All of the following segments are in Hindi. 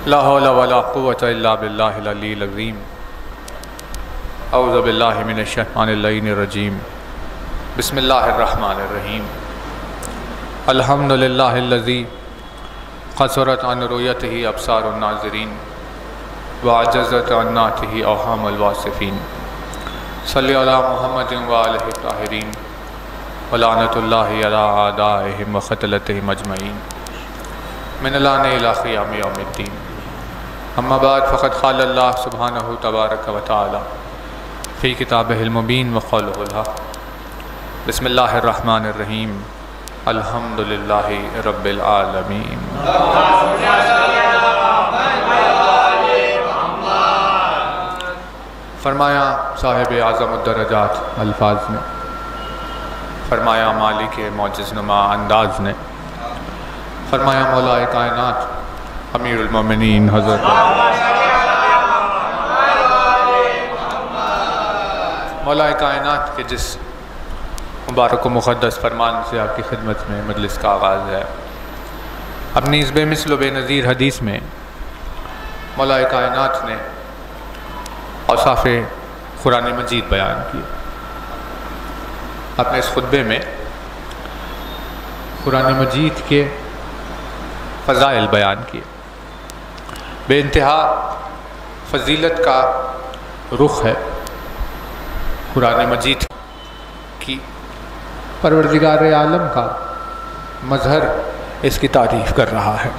ला हौला वला कुव्वता इल्ला बिल्लाहिल अलीय्यिल अज़ीम। औज़ु बिल्लाहि मिनश शैतानिर रजीम। बिस्मिल्लाहिर रहमानिर रहीम। अल्हम्दुलिल्लाहिल्लज़ी क़सरत अन रुयतिही अब्सारुन नाज़िरीन व अजज़त अन नातिही अवहामुल वासिफ़ीन। सल्लि अला मुहम्मदिन व आलिहि ताहिरीन व लानतुल्लाहि अला आदाइहिम व क़तलतिहिम अजमईन मिनल आन इला क़ियाम यौमिद्दीन। अम्मा बाद फ़क़द क़ालल्लाह सुब्हानहु तबारक व तआला फ़ी किताबिहिल मुबीन व क़ौलुहुल हक़। बिस्मिल्लाहिर रहमानिर रहीम। अल्हम्दुलिल्लाहि रब्बिल आलमीन। फरमाया साहिब आज़मुद्दरजात अल्फाज ने, फरमाया मालिक मौजिज़ नुमा अंदाज ने, फरमाया मौलाए कायनात अमीरुल मोमिनीन हज़रत मौलाए कायनात के जिस मुबारक व मुक़द्दस फरमान से आपकी खिदमत में मजलिस का आगाज़ है। अपनी इस बेमिसल व बेनज़ीर हदीस में मौलाए कायनात ने औसाफ़ कुरान मजीद बयान किए। अपने इस खुतबे में कुरान मजीद के फ़ज़ाइल बयान किए। बेइंतहा फ़जीलत का रुख है कुरान मजीद की। परवरदिगार आलम का मज़हर इसकी तारीफ़ कर रहा है।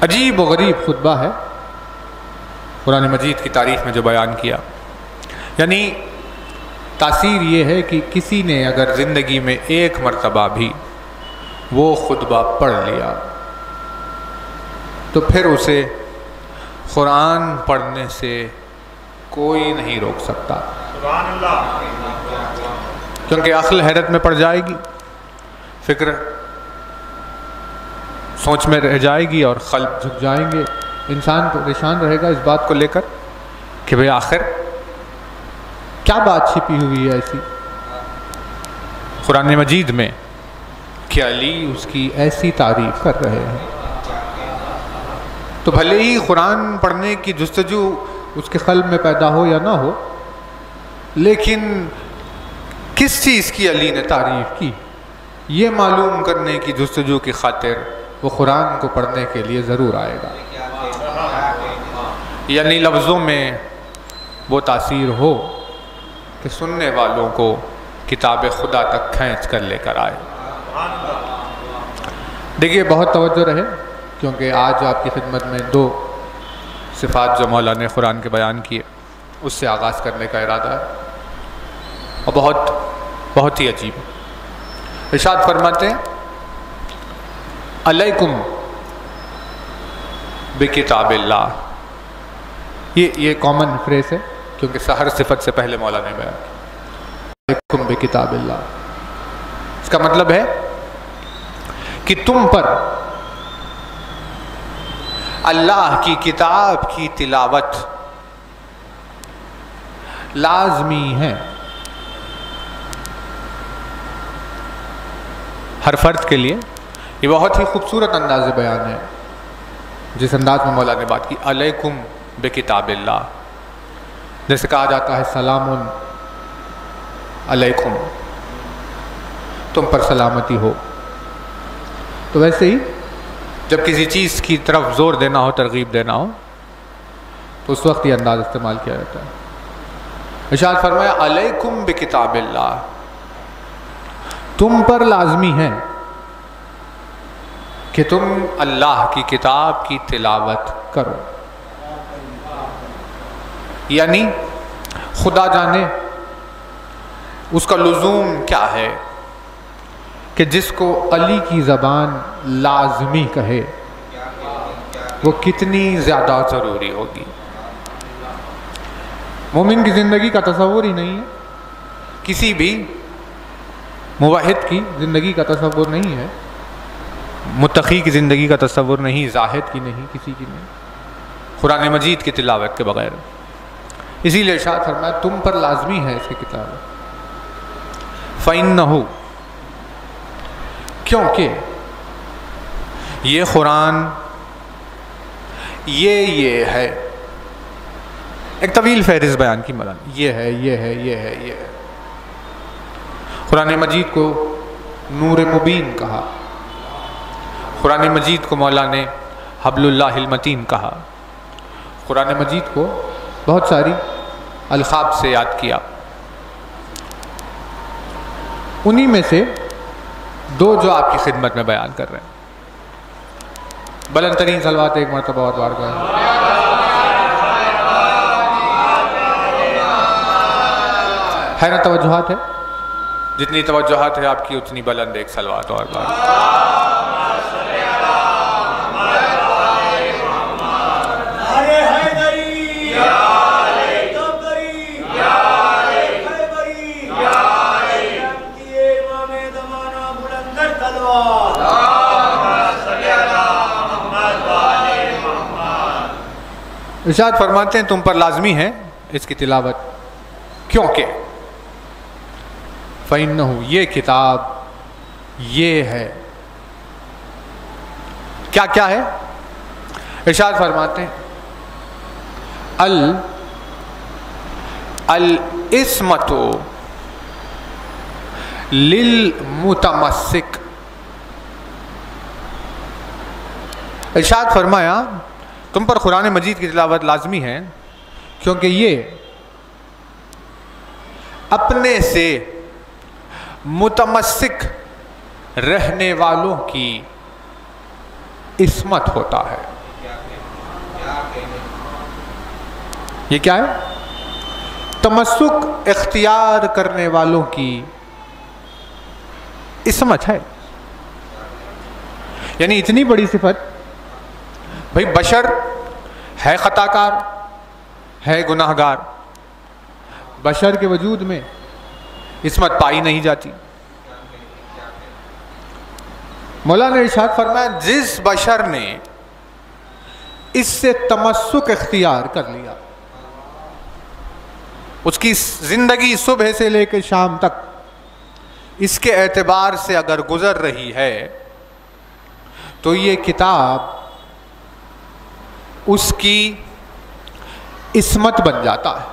अजीब व गरीब खुतबा है कुरान मजीद की तारीफ़ में जो बयान किया। यानी तासीर ये है कि किसी ने अगर ज़िंदगी में एक मरतबा भी वो खुतबा पढ़ लिया तो फिर उसे कुरान पढ़ने से कोई नहीं रोक सकता, क्योंकि अक्ल हैरत में पड़ जाएगी, फ़िक्र सोच में रह जाएगी और क़ल्ब झुक जाएंगे। इंसान परेशान रहेगा इस बात को लेकर कि भाई आखिर क्या बात छिपी हुई है ऐसी कुरान मजीद में कि अली उसकी ऐसी तारीफ़ कर रहे हैं। तो भले ही कुरान पढ़ने की जुस्तजू उसके क़ल्ब में पैदा हो या ना हो, लेकिन किस चीज़ की अली ने तारीफ़ की ये मालूम करने की जुस्तजू की खातिर वो कुरान को पढ़ने के लिए ज़रूर आएगा। यानी लफ्ज़ों में वो तासीर हो कि सुनने वालों को किताब खुदा तक खींच कर लेकर आए। देखिए बहुत तवज्जो रहे, क्योंकि आज आपकी खिदमत में दो सिफ़ात जो मौला ने कुरान के बयान किए उससे आगाज़ करने का इरादा है और बहुत ही अजीब। इरशाद फरमाते हैं अलैकुम बिकिताबिल्लाह। ये कॉमन फ्रेज है, क्योंकि हर सिफत से पहले मौला ने बयान किया अलैकुम बिकिताबिल्लाह। इसका मतलब है कि तुम पर अल्लाह की किताब की तिलावत लाजमी है। हर फर्द के लिए ये बहुत ही खूबसूरत अंदाज़ बयान है जिस अंदाज में मौला ने बात की अलैकुम बिकिताबिल्लाह। जैसे कहा जाता है सलामुन अलैकुम, तुम पर सलामती हो। तो वैसे ही जब किसी चीज़ की तरफ ज़ोर देना हो, तरगीब देना हो, तो उस वक्त ये अंदाज़ इस्तेमाल किया जाता है। इरशाद फरमाया अलैकुम बिकिताबिल्लाह, तुम पर लाजमी है कि तुम अल्लाह की किताब की तिलावत करो। यानी खुदा जाने उसका लुज़ूम क्या है कि जिसको अली की ज़बान लाजमी कहे वो कितनी ज़्यादा ज़रूरी होगी। मोमिन की ज़िंदगी का तसव्वुर ही नहीं है, किसी भी मुवाहिद की ज़िंदगी का तसव्वुर नहीं है, मुत्तक़ी की ज़िंदगी का तसव्वुर नहीं, ज़ाहिद की नहीं, किसी की नहीं, कुरान मजीद की तिलावत के बग़ैर। इसीलिए इरशाद फरमाया तुम पर लाजमी है इसकी किताब। फ़इन्नहु, क्योंकि ये कुरान ये है, एक तवील फहरिस्त बयान की मौलाना, ये है, ये है, ये है, ये है। कुरान मजीद को नूर मुबीन कहा, कुरान मजीद को मौला ने हब्लुल्लाहिल मतीन कहा, कुरान मजीद को बहुत सारी अल्काब से याद किया। उन्हीं में से दो जो आपकी खिदमत में बयान कर रहे हैं। बुलंद तरीन सलवात एक मरतबा और बार करें। है ना तवज्जुहात है? जितनी तवज्जुहात है आपकी उतनी बुलंद एक सलवात और बार। इरशाद फरमाते हैं तुम पर लाजमी है इसकी तिलावत, क्योंकि फ़इन्नहु, ये किताब ये है। क्या क्या है? इरशाद फरमाते हैं अल इस्मतु लिल मुतमस्सिक। इरशाद फरमाया तुम पर कुरान मजीद की तिलावत लाजमी है क्योंकि ये अपने से मुतमस्सिक रहने वालों की इस्मत होता है। ये क्या है? तमस्सुक इख्तियार करने वालों की इस्मत है। यानी इतनी बड़ी सिफत, भाई बशर है, खताकार है, गुनाहगार, बशर के वजूद में इस्मत पाई नहीं जाती। मौला ने इरशाद फरमाया जिस बशर ने इससे तमस्सुक इख्तियार कर लिया, उसकी जिंदगी सुबह से लेकर शाम तक इसके एतबार से अगर गुजर रही है तो ये किताब उसकी इस्मत बन जाता है।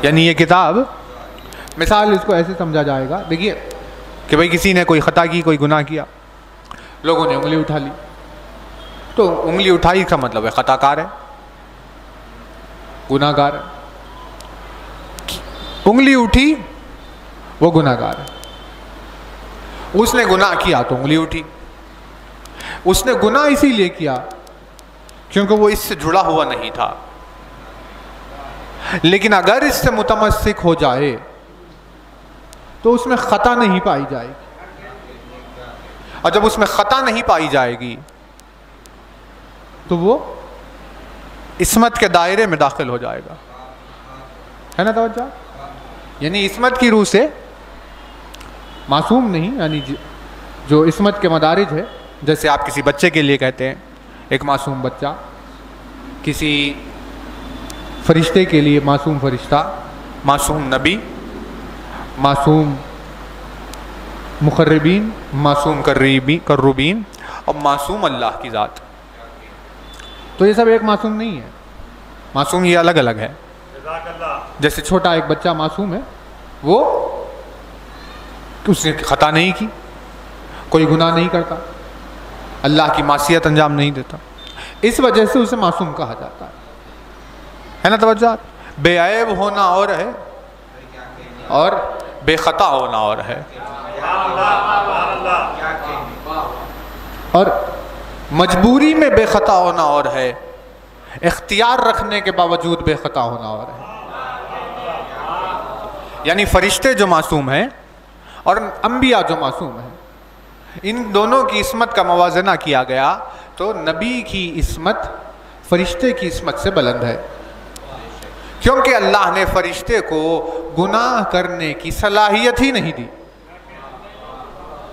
यानी ये किताब, मिसाल इसको ऐसे समझा जाएगा, देखिए कि भाई किसी ने कोई खता की, कोई गुनाह किया, लोगों ने उंगली उठा ली, तो उंगली उठाई का मतलब है खताकार है, गुनाहगार है। उंगली उठी वो गुनाहगार है। उसने गुनाह किया तो उंगली उठी। उसने गुनाह इसीलिए किया क्योंकि वो इससे जुड़ा हुआ नहीं था। लेकिन अगर इससे मुतमस्सिक हो जाए तो उसमें खता नहीं पाई जाएगी, और जब उसमें खता नहीं पाई जाएगी तो वो इस्मत के दायरे में दाखिल हो जाएगा। है ना तवज्जो? यानी इस्मत की रूह से मासूम नहीं, यानी जो इस्मत के मदारिज है, जैसे आप किसी बच्चे के लिए कहते हैं एक मासूम बच्चा, किसी फरिश्ते के लिए मासूम फरिश्ता, मासूम नबी, मासूम मुकर्रबीन, मासूम कर्रुबीन और मासूम अल्लाह की ज़ात। तो ये सब एक मासूम नहीं है, मासूम ये अलग अलग है। जैसे छोटा एक बच्चा मासूम है, वो उसने खता नहीं की, कोई गुनाह नहीं करता, अल्लाह की मासियत अंजाम नहीं देता, इस वजह से उसे मासूम कहा जाता है ना तवज्जो? बेअयब होना और है और बेखता होना और है। और मजबूरी में बेखता होना और है, इख्तियार रखने के बावजूद बेखता होना और है। यानी फरिश्ते जो मासूम हैं और अंबिया जो मासूम हैं, इन दोनों की इस्मत का मवाजना किया गया तो नबी की इस्मत फरिश्ते की इस्मत से बुलंद है, क्योंकि अल्लाह ने फरिश्ते को गुनाह करने की सलाहियत ही नहीं दी।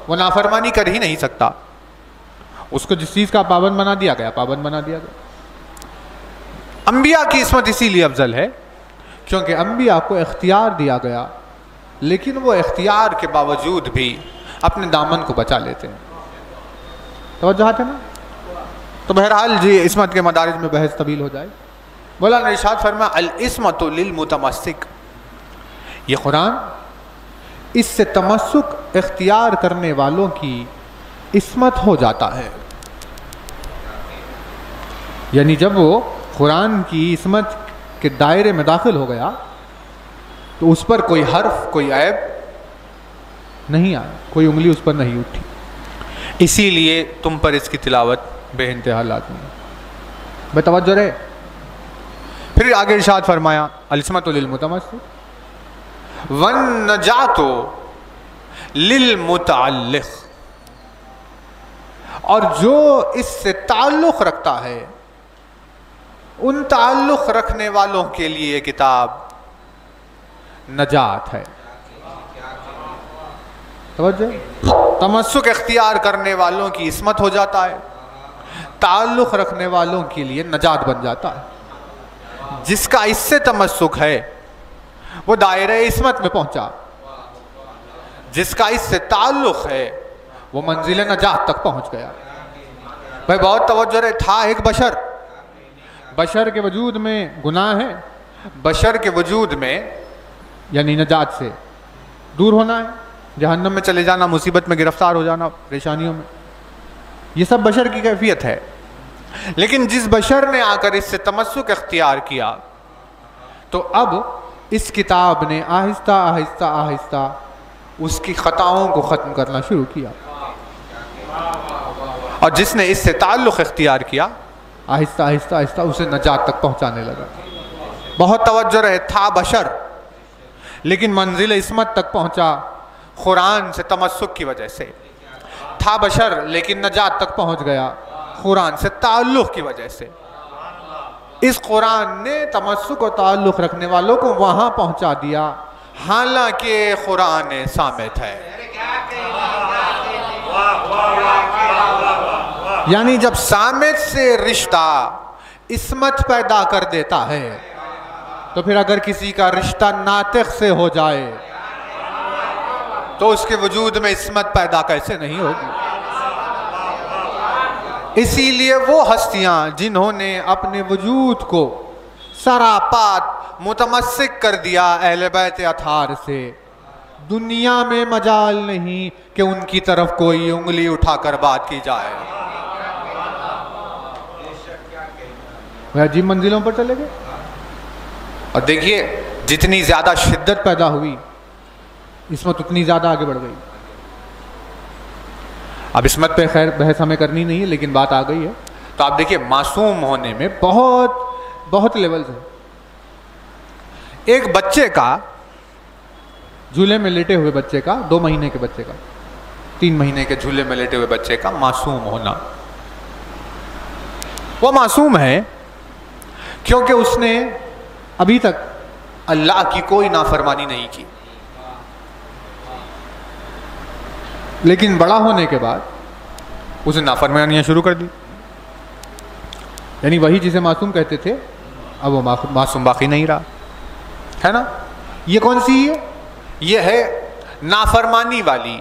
वो नाफरमानी कर ही नहीं सकता, उसको जिस चीज़ का पाबंद बना दिया गया पाबंद बना दिया गया। अंबिया की इस्मत इसीलिए अफजल है क्योंकि अंबिया को इख्तियार दिया गया, लेकिन वो इख्तियार के बावजूद भी अपने दामन को बचा लेते हैं। तवज्जो है ना। तो बहरहाल जी इस्मत के मदारिज में बहस तवील हो जाए। मौलाना इरशाद फरमा अल इस्मतु लिल मुतमस्सिक, ये कुरान इससे तमस्सुक इख्तियार करने वालों की इस्मत हो जाता है। यानी जब वो कुरान की इस्मत के दायरे में दाखिल हो गया तो उस पर कोई हर्फ, कोई ऐब नहीं आया, कोई उंगली उस पर नहीं उठी। इसीलिए तुम पर इसकी तिलावत बेइंतहा लाज़िम है। बेतवज्जो रहे। फिर आगे इरशाद फरमाया अल इस्मतु लिल मुतमस्सिक वन नजातो लिल मुतअल्लिक़, और जो इससे ताल्लुक़ रखता है उन ताल्लुक़ रखने वालों के लिए किताब नजात है। तवज्जो, तमस्सुक इख्तियार करने वालों की इस्मत हो जाता है, ताल्लुक़ रखने वालों के लिए नजात बन जाता है। जिसका इससे तमस्सुक है वो दायरे इस्मत में पहुंचा, जिसका इससे ताल्लुक़ है वो मंजिल नजात तक पहुंच गया। भाई बहुत तवज्जो रहे। था एक बशर, बशर के वजूद में गुनाह है, बशर के वजूद में यानी नजात से दूर होना है, जहन्नम में चले जाना, मुसीबत में गिरफ्तार हो जाना, परेशानियों में, ये सब बशर की कैफियत है। लेकिन जिस बशर ने आकर इससे तमस्सुक इख्तियार किया तो अब इस किताब ने आहिस्ता आहिस्ता आहिस्ता उसकी खताओं को ख़त्म करना शुरू किया, और जिसने इससे ताल्लुक़ इख्तियार किया आहिस्ता आहिस्ता आहिस्ता उसे नजात तक पहुंचाने लगा। बहुत तवज्जो रहे। था बशर लेकिन मंजिल इस्मत तक पहुंचा कुरान से तमस्सुक की वजह से। था बशर लेकिन नजात तक पहुंच गया कुरान से ताल्लुक़ की वजह से। इस कुरान ने तमस्सुक और ताल्लुक़ रखने वालों को वहां पहुंचा दिया, हालांकि कुरान सामित है। यानी जब सामित से रिश्ता इस्मत पैदा कर देता है तो फिर अगर किसी का रिश्ता नातिक़ से हो जाए तो उसके वजूद में इस्मत पैदा कैसे नहीं होगी। इसीलिए वो हस्तियां जिन्होंने अपने वजूद को सरापात मुतमस्सिक कर दिया अहले बैत अतार से, दुनिया में मजाल नहीं कि उनकी तरफ कोई उंगली उठाकर बात की जाए। वह अजीब मंजिलों पर चले गए। और देखिए जितनी ज्यादा शिद्दत पैदा हुई इस्मत उतनी ज्यादा आगे बढ़ गई। अब इस्मत पे खैर बहस हमें करनी नहीं है, लेकिन बात आ गई है तो आप देखिए मासूम होने में बहुत बहुत लेवल्स है। एक बच्चे का, झूले में लेटे हुए बच्चे का, 2 महीने के बच्चे का, 3 महीने के झूले में लेटे हुए बच्चे का मासूम होना, वो मासूम है क्योंकि उसने अभी तक अल्लाह की कोई नाफरमानी नहीं की। लेकिन बड़ा होने के बाद उसने नाफरमानियां शुरू कर दी। यानी वही जिसे मासूम कहते थे अब वो मासूम बाकी नहीं रहा, है ना। ये कौन सी है? ये है नाफरमानी वाली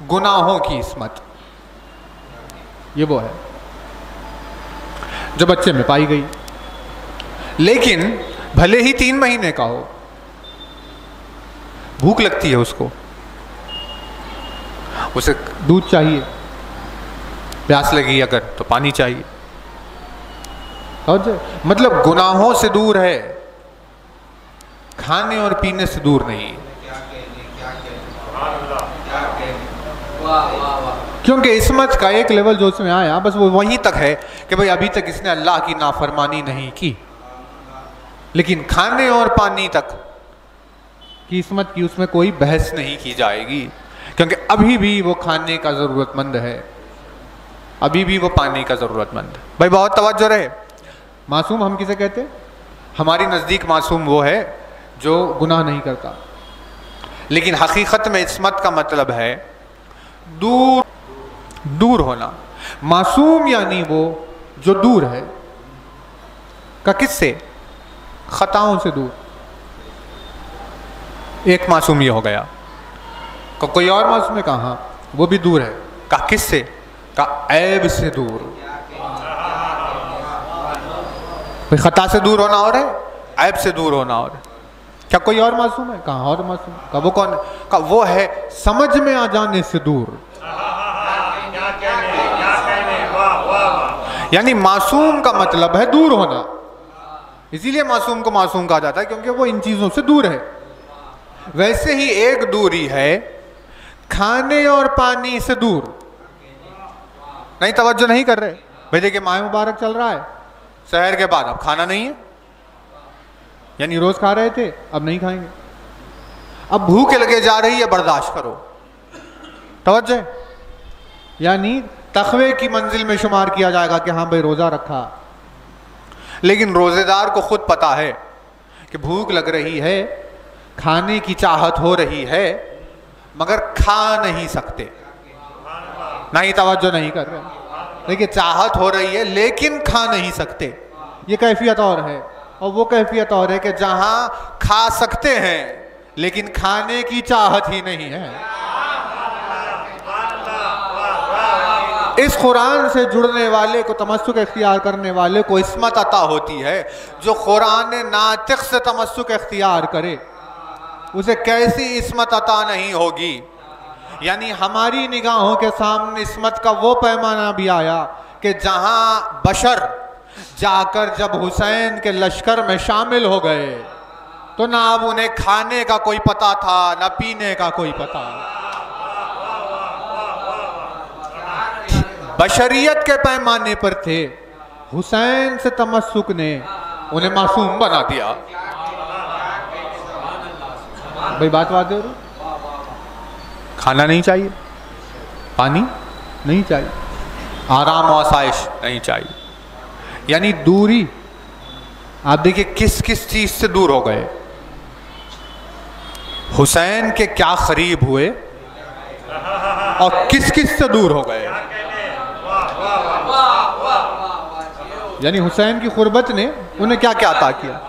गुनाहों की इस्मत। ये वो है जो बच्चे में पाई गई। लेकिन भले ही 3 महीने का हो, भूख लगती है उसको, उसे दूध चाहिए, प्यास लगी अगर तो पानी चाहिए। और मतलब गुनाहों से दूर है, खाने और पीने से दूर नहीं। क्योंकि इस्मत का एक लेवल जो उसमें आया बस वो वहीं तक है कि भाई अभी तक इसने अल्लाह की नाफरमानी नहीं की, लेकिन खाने और पानी तक की इस्मत की उसमें कोई बहस नहीं की जाएगी, क्योंकि अभी भी वो खाने का ज़रूरतमंद है, अभी भी वो पानी का ज़रूरतमंद है। भाई बहुत तवज्जो रहे। मासूम हम किसे कहते हैं? हमारी नज़दीक मासूम वो है जो गुनाह नहीं करता, लेकिन हकीकत में इस्मत का मतलब है दूर दूर होना। मासूम यानी वो जो दूर है, का किससे? खताओं से दूर। एक मासूम ये हो गया। कोई और मासूम है कहाँ? वो भी दूर है। का किससे? का ऐब से दूर। भाई खता से दूर होना और है, ऐब से दूर होना और है। क्या कोई और मासूम है? कहाँ और मासूम? का वो कौन है? का वो है समझ में आ जाने से दूर। यानी मासूम का मतलब है दूर होना, इसीलिए मासूम को मासूम कहा जाता है, क्योंकि वो इन चीजों से दूर है। वैसे ही एक दूरी है खाने और पानी से दूर। नहीं, तवज्जो नहीं कर रहे भाई। देखिए माह मुबारक चल रहा है, सहर के बाद अब खाना नहीं है, यानी रोज खा रहे थे अब नहीं खाएंगे। अब भूख लगे जा रही है, बर्दाश्त करो। तवज्जो, यानी तकवे की मंजिल में शुमार किया जाएगा कि हाँ भाई रोजा रखा। लेकिन रोजेदार को खुद पता है कि भूख लग रही है, खाने की चाहत हो रही है, मगर खा नहीं सकते। नहीं, तवज्जो नहीं कर रहे। देखिए चाहत हो रही है लेकिन खा नहीं सकते, ये कैफियत और है। और वो कैफियत और है कि जहां खा सकते हैं लेकिन खाने की चाहत ही नहीं है। इस कुरान से जुड़ने वाले को, तमस्सुक इख्तियार करने वाले को इस्मत अता होती है। जो कुरान नातिक से तमस्सुक इख्तियार करे उसे कैसी इस्मत अता नहीं होगी। यानी हमारी निगाहों के सामने इस्मत का वो पैमाना भी आया कि जहां बशर जाकर जब हुसैन के लश्कर में शामिल हो गए तो ना अब उन्हें खाने का कोई पता था, ना पीने का कोई पता। बशरियत के पैमाने पर थे, हुसैन से तमस्सुक ने उन्हें मासूम बना दिया। भाई बात दे रही, खाना नहीं चाहिए, पानी नहीं चाहिए, आराम और आसाइश नहीं चाहिए। यानी दूरी, आप देखिए किस किस चीज से दूर हो गए। हुसैन के क्या करीब हुए और किस किस से दूर हो गए। यानी हुसैन की कुर्बत ने उन्हें क्या क्या अता किया।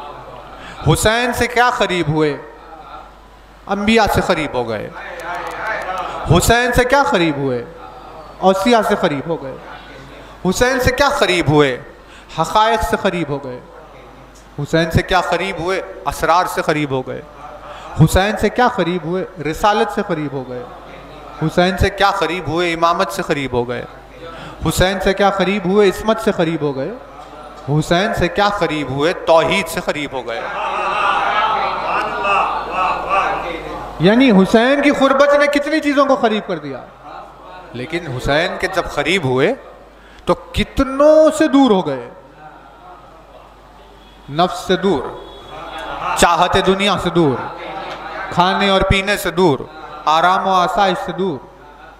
हुसैन से क्या करीब हुए, अंबिया से करीब हो गए। हुसैन से क्या करीब हुए, औसिया से करीब हो गए। हुसैन से क्या करीब हुए, हक़ाइक़ से करीब हो गए। हुसैन से क्या करीब हुए, असरार से करीब हो गए। हुसैन से क्या करीब हुए, रिसालत से करीब हो गए। हुसैन से क्या करीब हुए, इमामत से करीब हो गए। हुसैन से क्या करीब हुए, इस्मत से करीब हो गए। हुसैन से क्या करीब हुए, तौहीद से करीब हो गए। यानी हुसैन की कुर्बत ने कितनी चीज़ों को करीब कर दिया। लेकिन हुसैन के जब करीब हुए तो कितनों से दूर हो गए। नफ्स से दूर, चाहते दुनिया से दूर, खाने और पीने से दूर, आराम और आसाइश से दूर,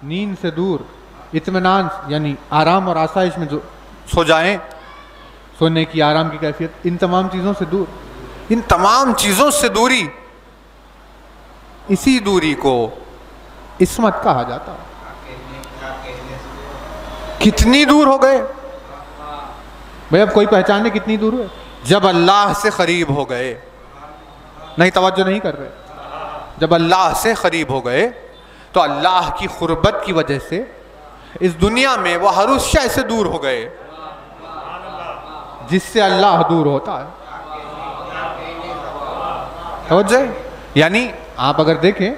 नींद से दूर, इत्मीनान यानी आराम और आसाइश में जो सो जाएं, सोने की आराम की कैफियत, इन तमाम चीज़ों से दूर। इन तमाम चीज़ों से दूरी, इसी दूरी को इस्मत कहा जाता है। कितनी दूर हो गए भाई, अब कोई पहचाने कितनी दूर हुए। जब अल्लाह से करीब हो गए, नहीं तवज्जो नहीं कर रहे, जब अल्लाह से करीब हो गए तो अल्लाह की कुर्बत की वजह से इस दुनिया में वो हर उस शय से दूर हो गए जिससे अल्लाह दूर होता है। तवज्जो, यानी आप अगर देखें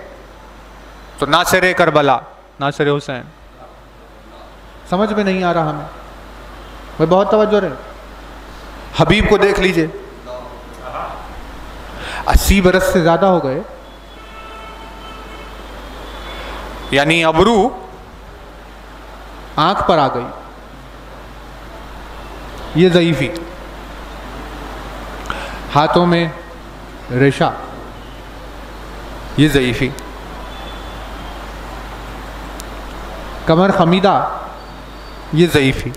तो नासिर करबला, नासिर हुसैन समझ में नहीं आ रहा हमें भाई, बहुत तवज्जो रहे। हबीब को देख लीजिए, 80 बरस से ज्यादा हो गए। यानी अबरू आंख पर आ गई, ये ज़ईफ़ी, हाथों में रेशा, ये ज़ईफ़ी, कमर खमीदा, ये ज़ईफ़ी।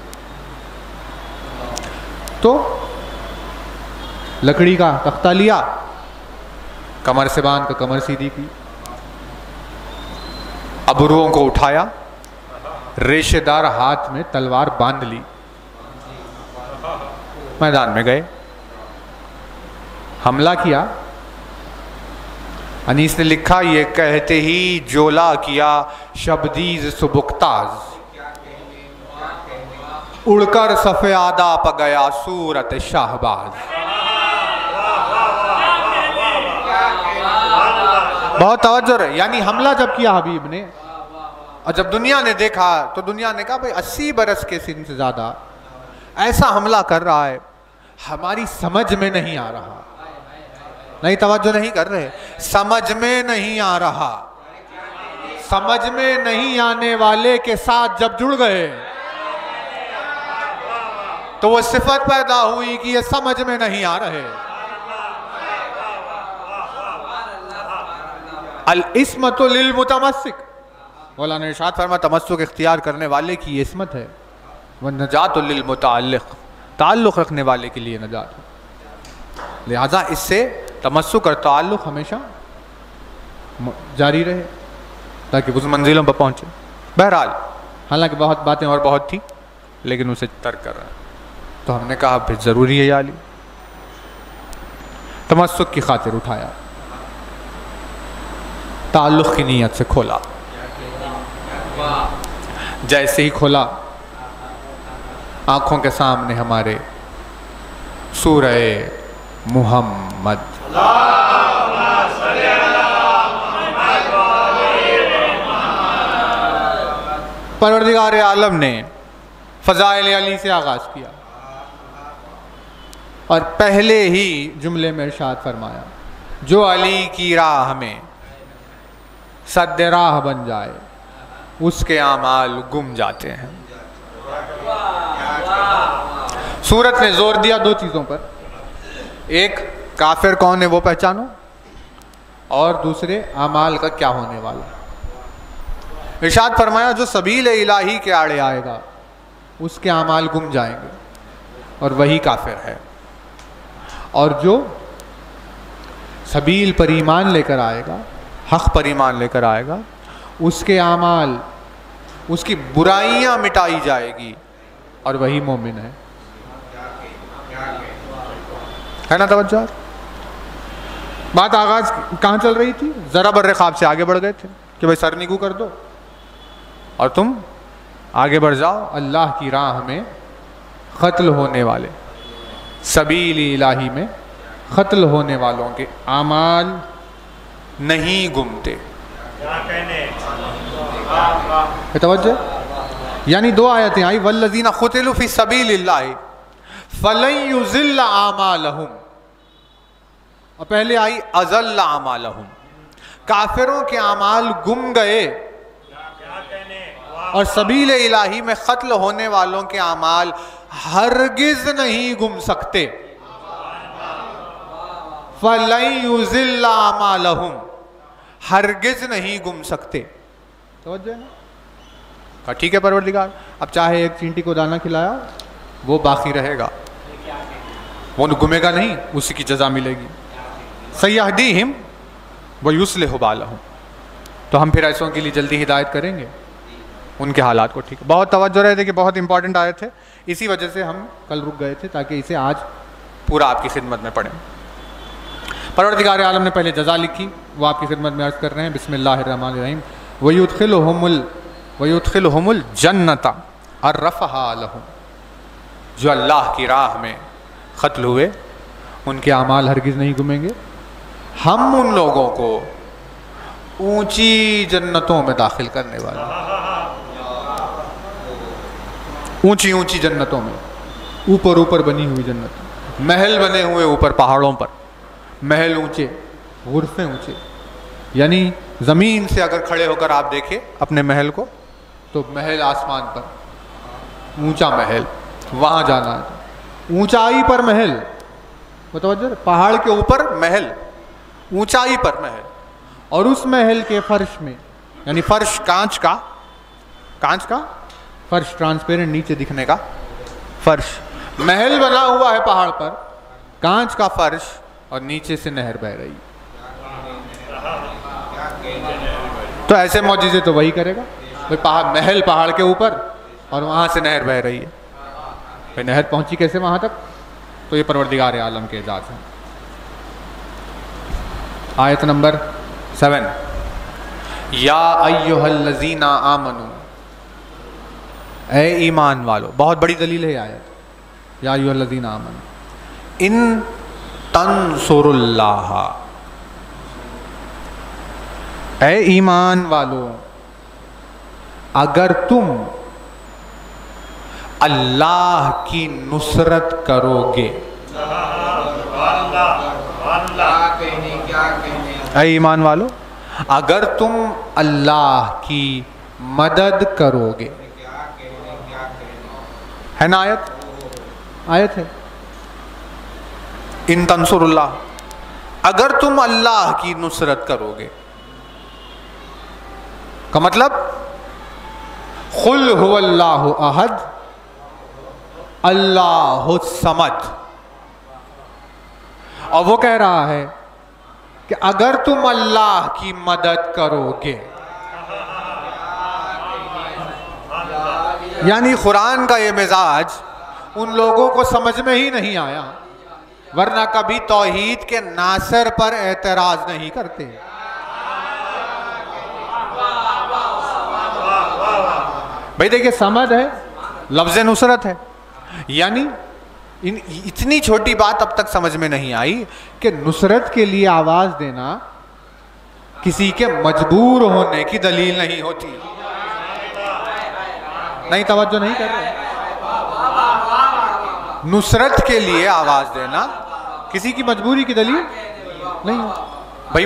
तो लकड़ी का तख्ता लिया, कमर से बांध कर कमर सीधी की, अबरुओं को उठाया, रेशेदार हाथ में तलवार बांध ली, मैदान में गए, हमला किया। अनीस ने लिखा, ये कहते ही जोला किया शबदीज सुबुक्ताज, उड़कर सफ़े आदा प गया सूरत शाहबाज। बहुत तवज्जो है। यानी हमला जब किया हबीब ने और जब दुनिया ने देखा तो दुनिया ने कहा भाई 80 बरस के सिन से ज़्यादा ऐसा हमला कर रहा है, हमारी समझ में नहीं आ रहा। नहीं, तवज्जो नहीं कर रहे, समझ में नहीं आ रहा। समझ में नहीं आने वाले के साथ जब जुड़ गए तो वो सिफत पैदा हुई कि ये समझ में नहीं आ रहे। अल इस्मतु लिल मुतमस्सिक, मौलाना इरशाद फरमा तमस्सुक इख्तियार करने वाले की इस्मत है। व नजात लिल मुतअल्लिक, ताल्लुक़ रखने वाले के लिए नजात है। लिहाजा इससे तमस्सुक और ताल्लुक़ हमेशा जारी रहे ताकि उस मंजिलों पर पहुँचे। बहरहाल, हालांकि बहुत बातें और बहुत थी लेकिन उसे तर्क कर रहे हैं, तो हमने कहा फिर ज़रूरी है याली, तमस्सुक की खातिर उठाया, ताल्लुक़ की नीयत से खोला। जैसे ही खोला आंखों के सामने हमारे सूरह मुहम्मद परवरदिगार आलम ने फ़ज़ाइल अली से आगाज़ किया और पहले ही जुमले में इरशाद फरमाया, जो अली की राह में सद्दे राह बन जाए उसके आमाल गुम जाते हैं। सूरत ने जोर दिया दो चीज़ों पर, एक काफिर कौन है वो पहचानो, और दूसरे आमाल का क्या होने वाला। इरशाद फरमाया जो सबील इलाही के आड़े आएगा उसके आमाल गुम जाएंगे और वही काफिर है, और जो सबील पर ईमान लेकर आएगा, हक पर ईमान लेकर आएगा, उसके आमाल, उसकी बुराइयां मिटाई जाएगी और वही मोमिन है ना। तवज्जो। बात आगाज कहाँ चल रही थी, जरा बर्रे ख्वाब से आगे बढ़ गए थे कि भाई सर निगू कर दो और तुम आगे बढ़ जाओ अल्लाह की राह में क़त्ल होने वाले, सबील इलाही में क़त्ल होने वालों के आमाल नहीं गुमते। तवज्जो। यानी दो आयतें आई, वल्लज़ीना क़ुतिलू फ़ी सबीलिल्लाहि फ़लन युज़िल्ला आमालहुम, और पहले आई अज़ल्ला आमालहुम, काफिरों के आमाल गुम गए और सबील इलाही में क़त्ल होने वालों के आमाल हरगिज़ नहीं गुम सकते। फ़लन युज़िल्ला आमालहुम, हरगिज़ नहीं गुम सकते। तवज्जो है ना। ठीक है परवरदिगार, अब चाहे एक चींटी को दाना खिलाया वो बाकी रहेगा, वो गुमेगा नहीं, उसी की जजा मिलेगी। सयहदीहिम व युस्लिहु बालहुम, तो हम फिर ऐसों के लिए जल्दी हिदायत करेंगे उनके हालात को। ठीक है, बहुत तवज्जो रहे थे कि बहुत इंपॉर्टेंट आयत है, इसी वजह से हम कल रुक गए थे ताकि इसे आज पूरा आपकी खिदमत में पढ़ें। परवरदिगार आलम ने पहले जजा लिखी, वो आपकी खिदमत में अर्ज़ कर रहे हैं। बिस्मिल्लाहिर्रहमानिर्रहीम। वयुदखिलुहुमुल जन्नता अर्रफ़हा लहुम, जो अल्लाह की राह में क़त्ल हुए उनके आमाल हरगिज़ नहीं गुमेंगे, हम उन लोगों को ऊंची जन्नतों में दाखिल करने वाले, ऊंची ऊंची जन्नतों में, ऊपर ऊपर बनी हुई जन्नत, महल बने हुए ऊपर पहाड़ों पर, महल ऊंचे, गुरफे ऊंचे। यानी ज़मीन से अगर खड़े होकर आप देखें अपने महल को तो महल आसमान पर, ऊंचा महल, वहाँ जाना है। ऊंचाई पर महल, मतलब पहाड़ के ऊपर महल, ऊंचाई पर महल, और उस महल के फर्श में, यानी फर्श कांच का फर्श, ट्रांसपेरेंट नीचे दिखने का फर्श, महल बना हुआ है पहाड़ पर, कांच का फर्श, और नीचे से नहर बह रही। तो ऐसे मौजिज़े तो वही करेगा भाई, महल पहाड़ के ऊपर और वहां से नहर बह रही है। भाई नहर पहुंची कैसे वहां तक, तो ये परवरदिगार आलम के एजाज़ है। आयत नंबर 7, या अय्युहल्लज़ीना आमनू, ए ईमान वालो, बहुत बड़ी दलील है आयत, या अय्युहल्लज़ीना आमनू इन तंसुरुल्लाह, ए ईमान वालो अगर तुम अल्लाह की नुसरत करोगे, ऐ ईमान वालो अगर तुम अल्लाह की मदद करोगे, है ना आयत, आयत है इन तंसुरुल्लाह, अगर तुम अल्लाह की नुसरत करोगे का मतलब कुल हुवल्लाहु अहद अल्लाहु समद। और वो कह रहा है कि अगर तुम अल्लाह की मदद करोगे, यानी कुरान का ये मिजाज उन लोगों को समझ में ही नहीं आया, वरना कभी तौहीद के नासर पर एतराज नहीं करते। भाई देखिए, समद है, लफ्ज़ नुसरत है, यानी इतनी छोटी बात अब तक समझ में नहीं आई कि नुसरत के लिए आवाज देना किसी के मजबूर होने की दलील नहीं होती। नहीं, तवज्जो नहीं कर रहे। नुसरत के लिए आवाज देना किसी की मजबूरी की दलील नहीं हो। भाई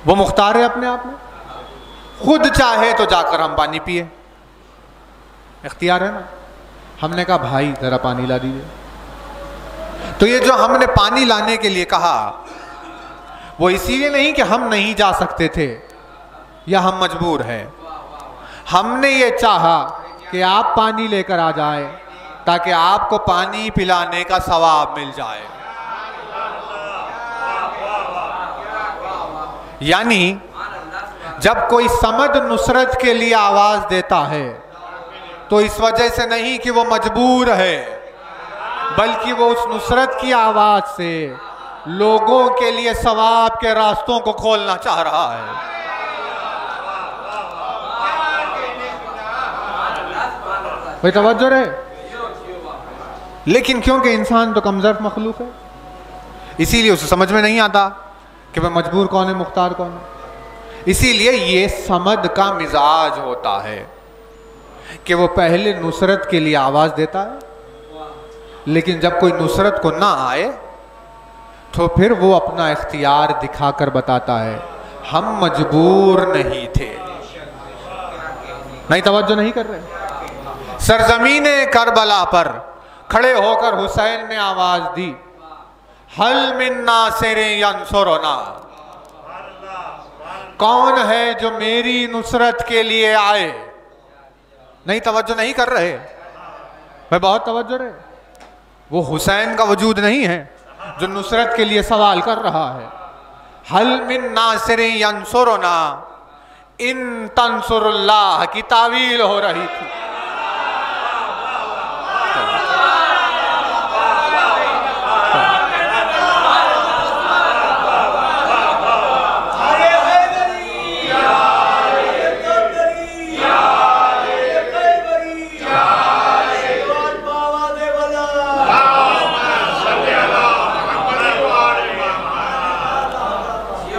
वो मुख्तार है अपने आप में, खुद चाहे तो जाकर हम पानी पिए, इख्तियार है ना। हमने कहा भाई जरा पानी ला दीजिए, तो ये जो हमने पानी लाने के लिए कहा वो इसीलिए नहीं कि हम नहीं जा सकते थे या हम मजबूर हैं, हमने ये चाहा कि आप पानी लेकर आ जाए ताकि आपको पानी पिलाने का सवाब मिल जाए। यानी जब कोई समद नुसरत के लिए आवाज देता है तो इस वजह से नहीं कि वो मजबूर है, बल्कि वो उस नुसरत की आवाज से लोगों के लिए सवाब के रास्तों को खोलना चाह रहा है। भाई तवज्जो रहे। लेकिन क्योंकि इंसान तो कमजोर मखलूक है, इसीलिए उसे समझ में नहीं आता कि वह मजबूर कौन है, मुख्तार कौन है। इसीलिए ये समद का मिजाज होता है कि वो पहले नुसरत के लिए आवाज देता है, लेकिन जब कोई नुसरत को ना आए तो फिर वो अपना इख्तियार दिखाकर बताता है हम मजबूर नहीं थे। नहीं, तवज्जो नहीं कर रहे। सरजमीने करबला पर खड़े होकर हुसैन ने आवाज दी, हल मिन नासिर यंसुरना, कौन है जो मेरी नुसरत के लिए आए। नहीं, तवज्जो नहीं कर रहे। मैं बहुत तवज्जो रहे। वो हुसैन का वजूद नहीं है जो नुसरत के लिए सवाल कर रहा है। हल मिन नासिर यंसुरना इन तंसुरुल्लाह की तावील हो रही थी।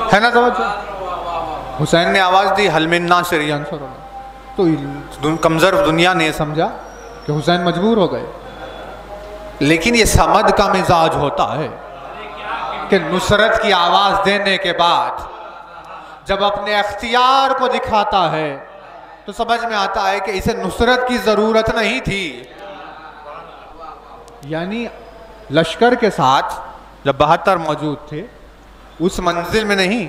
है ना तवज्जो। हुसैन ने आवाज दी हल मिन नासिर यंसुरना, तो कमजोर दुनिया ने समझा कि हुसैन मजबूर हो गए। लेकिन ये समद का मिजाज होता है कि नुसरत की आवाज देने के बाद जब अपने अख्तियार को दिखाता है तो समझ में आता है कि इसे नुसरत की जरूरत नहीं थी। यानी लश्कर के साथ जब 72 मौजूद थे, उस मंजिल में नहीं,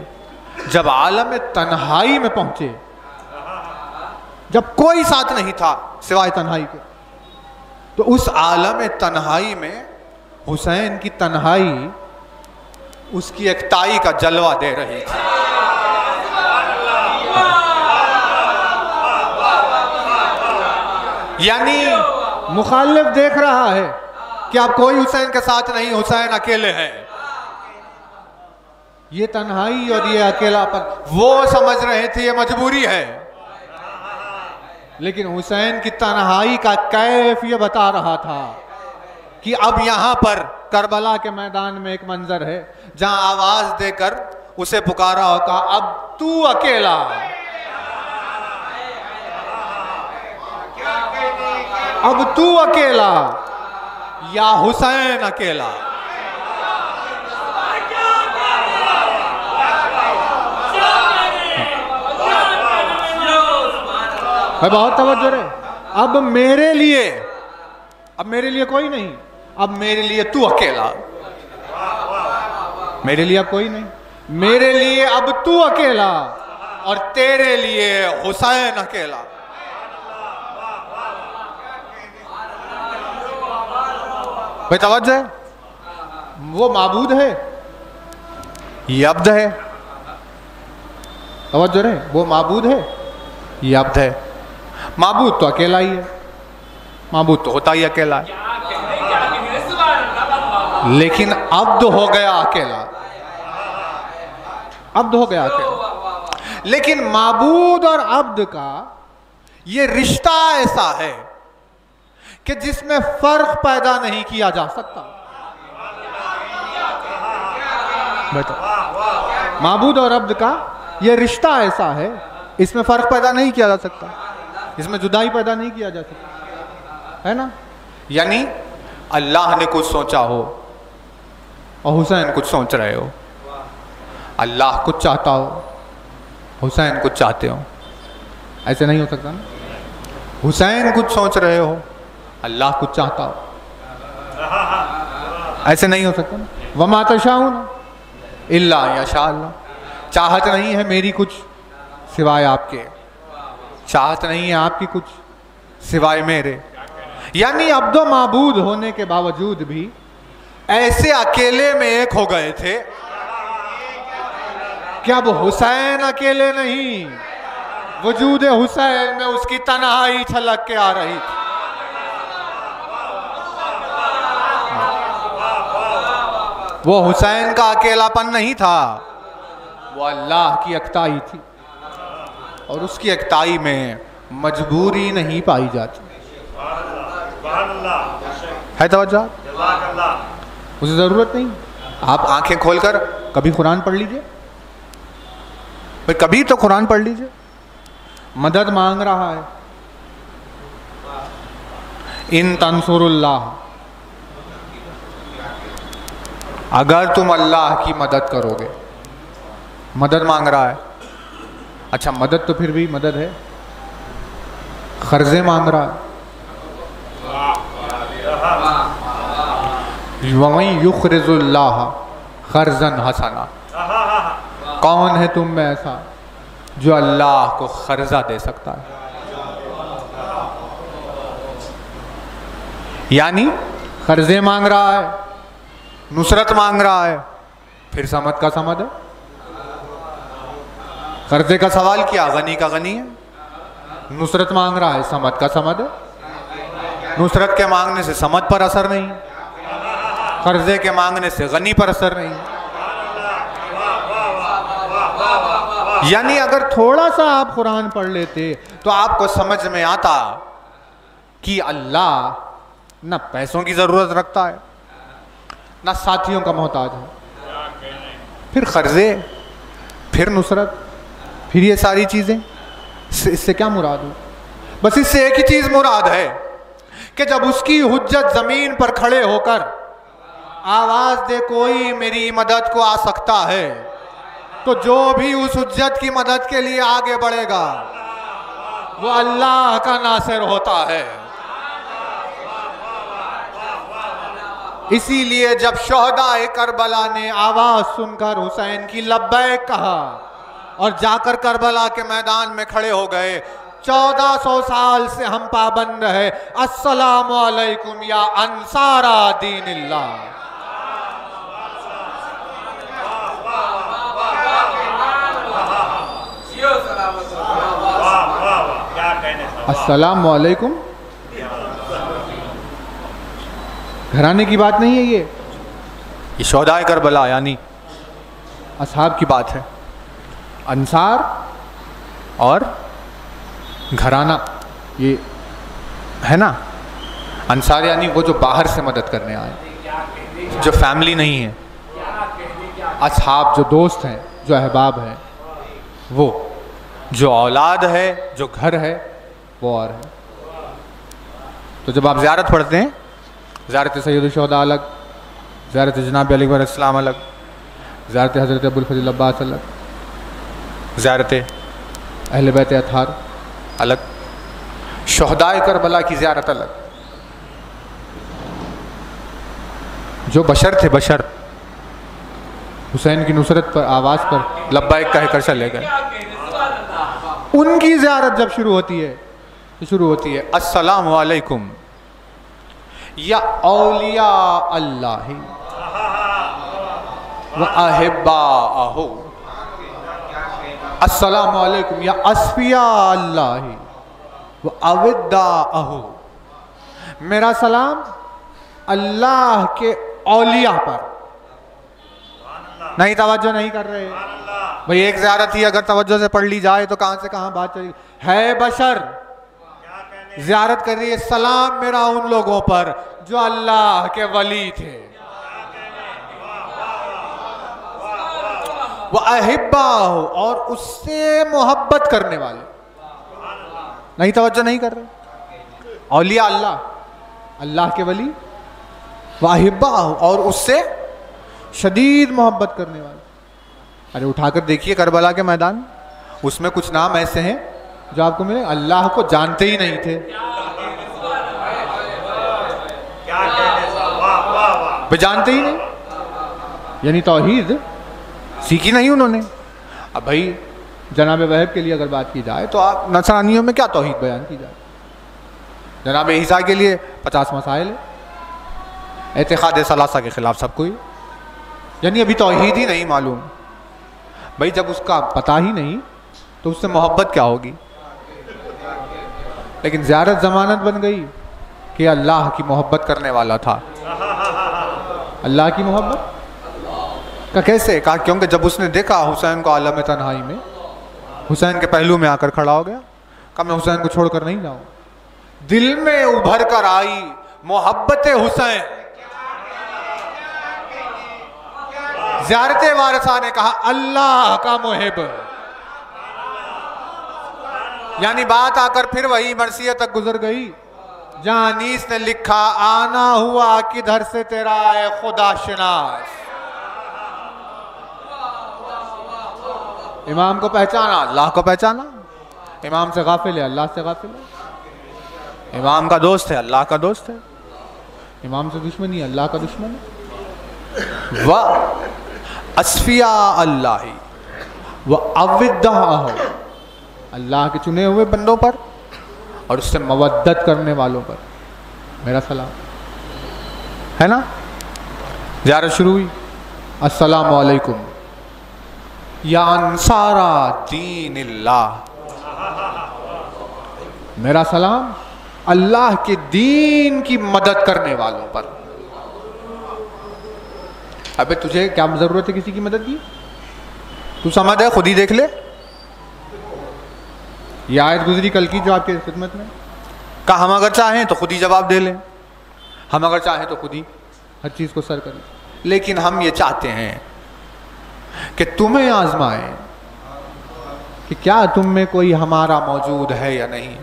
जब आलम तन्हाई में पहुंचे, जब कोई साथ नहीं था सिवाय तन्हाई के, तो उस आलम तन्हाई में हुसैन की तन्हाई उसकी एकताई का जलवा दे रही थी। यानी मुखालिफ देख रहा है कि अब कोई हुसैन के साथ नहीं, हुसैन अकेले हैं। ये तन्हाई और ये अकेलापन वो समझ रहे थे ये मजबूरी है, लेकिन हुसैन की तन्हाई का कैफ ये बता रहा था कि अब यहां पर करबला के मैदान में एक मंजर है जहां आवाज देकर उसे पुकारा होता, अब तू अकेला, अब तू अकेला या हुसैन अकेला। भाई बहुत तवज्जो रे। अब मेरे लिए कोई नहीं, अब मेरे लिए तू अकेला, मेरे लिए अब कोई नहीं, मेरे लिए अब तू अकेला और तेरे लिए हुसैन अकेला। भाई तवज्जो है, वो माबूद है, ये अब्द है। तवज्जो रे, वो माबूद है, ये अब्द है। माबूद तो अकेला ही है, माबूद तो होता ही अकेला है, लेकिन अब्द हो गया अकेला, अब्द हो गया अकेला। लेकिन माबूद और अब्द का ये रिश्ता ऐसा है कि जिसमें फर्क पैदा नहीं किया जा सकता। माबूद और अब्द का ये रिश्ता ऐसा है, इसमें फर्क पैदा नहीं किया जा सकता, इसमें जुदाई पैदा नहीं किया जा सकता, है ना। यानी अल्लाह ने कुछ सोचा हो और हुसैन कुछ सोच रहे हो, अल्लाह कुछ चाहता हो, हुसैन कुछ चाहते हो, ऐसे नहीं हो सकता ना। हुसैन कुछ सोच रहे हो, अल्लाह कुछ चाहता हो, ऐसे नहीं हो सकता ना। वमा तशाऊन इल्ला यशा अल्लाह, चाहत नहीं है मेरी कुछ सिवाय आपके, चाहत नहीं है आपकी कुछ सिवाय मेरे। यानी अब्दो माबूद होने के बावजूद भी ऐसे अकेले में एक हो गए थे कि अब हुसैन अकेले नहीं, वजूद हुसैन में उसकी तन्हाई छलक के आ रही थी। वो हुसैन का अकेलापन नहीं था, वो अल्लाह की अक्ताई थी, और उसकी अक्ताई में मजबूरी नहीं पाई जाती है। तवज्जो, उसे जरूरत नहीं। आप आंखें खोलकर कभी कुरान पढ़ लीजिए, भाई कभी तो कुरान पढ़ लीजिए। मदद मांग रहा है, इन तंसुरुल्लाह, अगर तुम अल्लाह की मदद करोगे, मदद मांग रहा है। अच्छा मदद तो फिर भी मदद है, कर्जे मांग रहा है। वमन युखरिजुल्लाह कर्जन हसना, कौन है तुम में ऐसा जो अल्लाह को कर्जा दे सकता है। यानी कर्जे मांग रहा है, नुसरत मांग रहा है, फिर समद का समद है। कर्जे का सवाल किया, गनी का गनी है। नुसरत मांग रहा है, समद का समद है। नुसरत के मांगने से समद पर असर नहीं, कर्जे के मांगने से गनी पर असर नहीं। यानी अगर थोड़ा सा आप कुरान पढ़ लेते तो आपको समझ में आता कि अल्लाह ना पैसों की जरूरत रखता है, ना साथियों का मोहताज है, फिर कर्जे, फिर नुसरत, फिर ये सारी चीजें। इससे क्या मुराद हो? बस इससे एक ही चीज मुराद है कि जब उसकी हुज्जत जमीन पर खड़े होकर आवाज दे कोई मेरी मदद को आ सकता है, तो जो भी उस हुज्जत की मदद के लिए आगे बढ़ेगा वो अल्लाह का नासिर होता है। इसीलिए जब शोहदाए करबला ने आवाज सुनकर हुसैन की लब्बैक कहा और जाकर करबला के मैदान में खड़े हो गए, 1400 साल से हम पाबंद है अस्सलामु अलैकुम या अंसारा दीनिल्लाह। अस्सलामु अलैकुम घराने की बात नहीं है, ये शोहदाए करबला यानी असहाब की बात है। अंसार और घराना ये है ना, अंसार यानी वो जो बाहर से मदद करने आए, जो फैमिली नहीं है, असहाब जो दोस्त हैं, जो अहबाब हैं, वो जो औलाद है, जो घर है, वो और है। तो जब आप ज़ियारत पढ़ते हैं, ज़ियारत सैयद शुहदा अलग, ज़ियारत जनाब अली अलैहिस्सलाम अलग, ज़ियारत हज़रत अबुल फज़ल अब्बास अलग, ज़ियारत अहले बैत अतहार अलग, शुहदाए करबला की ज़ियारत अलग। जो बशर थे, बशर हुसैन की नुसरत पर आवाज़ पर लब्बाइक कहकर चले गए, उनकी ज़ियारत जब शुरू होती है तो शुरू होती है अस्सलामु अलैकुम या औलिया अल्लाह व अहिब्बाअहु, अस्सलामु अलैकुम या अस्फिया अल्लाह व अविद्दाअहु। मेरा सलाम अल्लाह के औलिया पर। नहीं, तवज्जो नहीं कर रहे भाई। एक ज़ियारत ही अगर तवज्जो से पढ़ ली जाए तो कहां से कहां बात चली है। बशर ज़ियारत कर रही है, सलाम मेरा उन लोगों पर जो अल्लाह के वली थे, वो अहिब्बा हो और उससे मोहब्बत करने वाले। नहीं, तवज्जो नहीं कर रहे। औलिया अल्लाह, अल्लाह के वली, वाहिब्बा हो और उससे शदीद मोहब्बत करने वाले। अरे उठाकर देखिए करबला के मैदान, उसमें कुछ नाम ऐसे हैं जो आपको मिले अल्लाह को जानते ही नहीं थे। वे जानते ही नहीं, यानी तौहीद सीखी नहीं उन्होंने। अब भाई जनाब वहब के लिए अगर बात की जाए तो आप नसरानियों में क्या तौहीद बयान की जाए। जनाब ईसा के लिए 50 मसाइल है, एतिक़ाद सलासा के खिलाफ सब कोई, यानी अभी तौहीद ही नहीं मालूम। भाई जब उसका पता ही नहीं तो उससे मोहब्बत क्या होगी। लेकिन ज़ियारत ज़मानत बन गई कि अल्लाह की मोहब्बत करने वाला था। अल्लाह की मोहब्बत का कैसे कहा, क्योंकि जब उसने देखा हुसैन को आलम तन्हाई में, हुसैन के पहलू में आकर खड़ा हो गया, कहा मैं हुसैन को छोड़कर नहीं जाऊँ। दिल में उभर कर आई मोहब्बत हुसैन। ज़ियारत वारिसा ने कहा अल्लाह का मुहिब, यानी बात आकर फिर वही मरसिया तक गुजर गई जहां अनीस ने लिखा आना हुआ किधर से तेरा है खुदा शनास। इमाम को पहचाना, अल्लाह को पहचाना। इमाम से गाफिल है, अल्लाह से गाफिल है। इमाम का दोस्त है, अल्लाह का दोस्त है। इमाम से दुश्मनी, अल्लाह का दुश्मन है। वह अस्फिया अल्लाह व अविद्दा, अल्लाह के चुने हुए बंदों पर और उससे मवद्दत करने वालों पर मेरा सलाम है ना। ज़ियारत शुरू हुई, अस्सलामु अलैकुम या अंसारा दीनिल्लाह, मेरा सलाम अल्लाह के दीन की मदद करने वालों पर। अबे तुझे क्या जरूरत है किसी की मदद की? तू समझ है, खुद ही देख ले। ये आयत गुजरी कल की जो आपके खिदमत में, कहा हम अगर चाहें तो खुद ही जवाब दे लें, हम अगर चाहें तो खुद ही हर चीज़ को सर कर लें। लेकिन हम ये चाहते हैं कि तुम्हें आजमाएं कि क्या तुम में कोई हमारा मौजूद है या नहीं।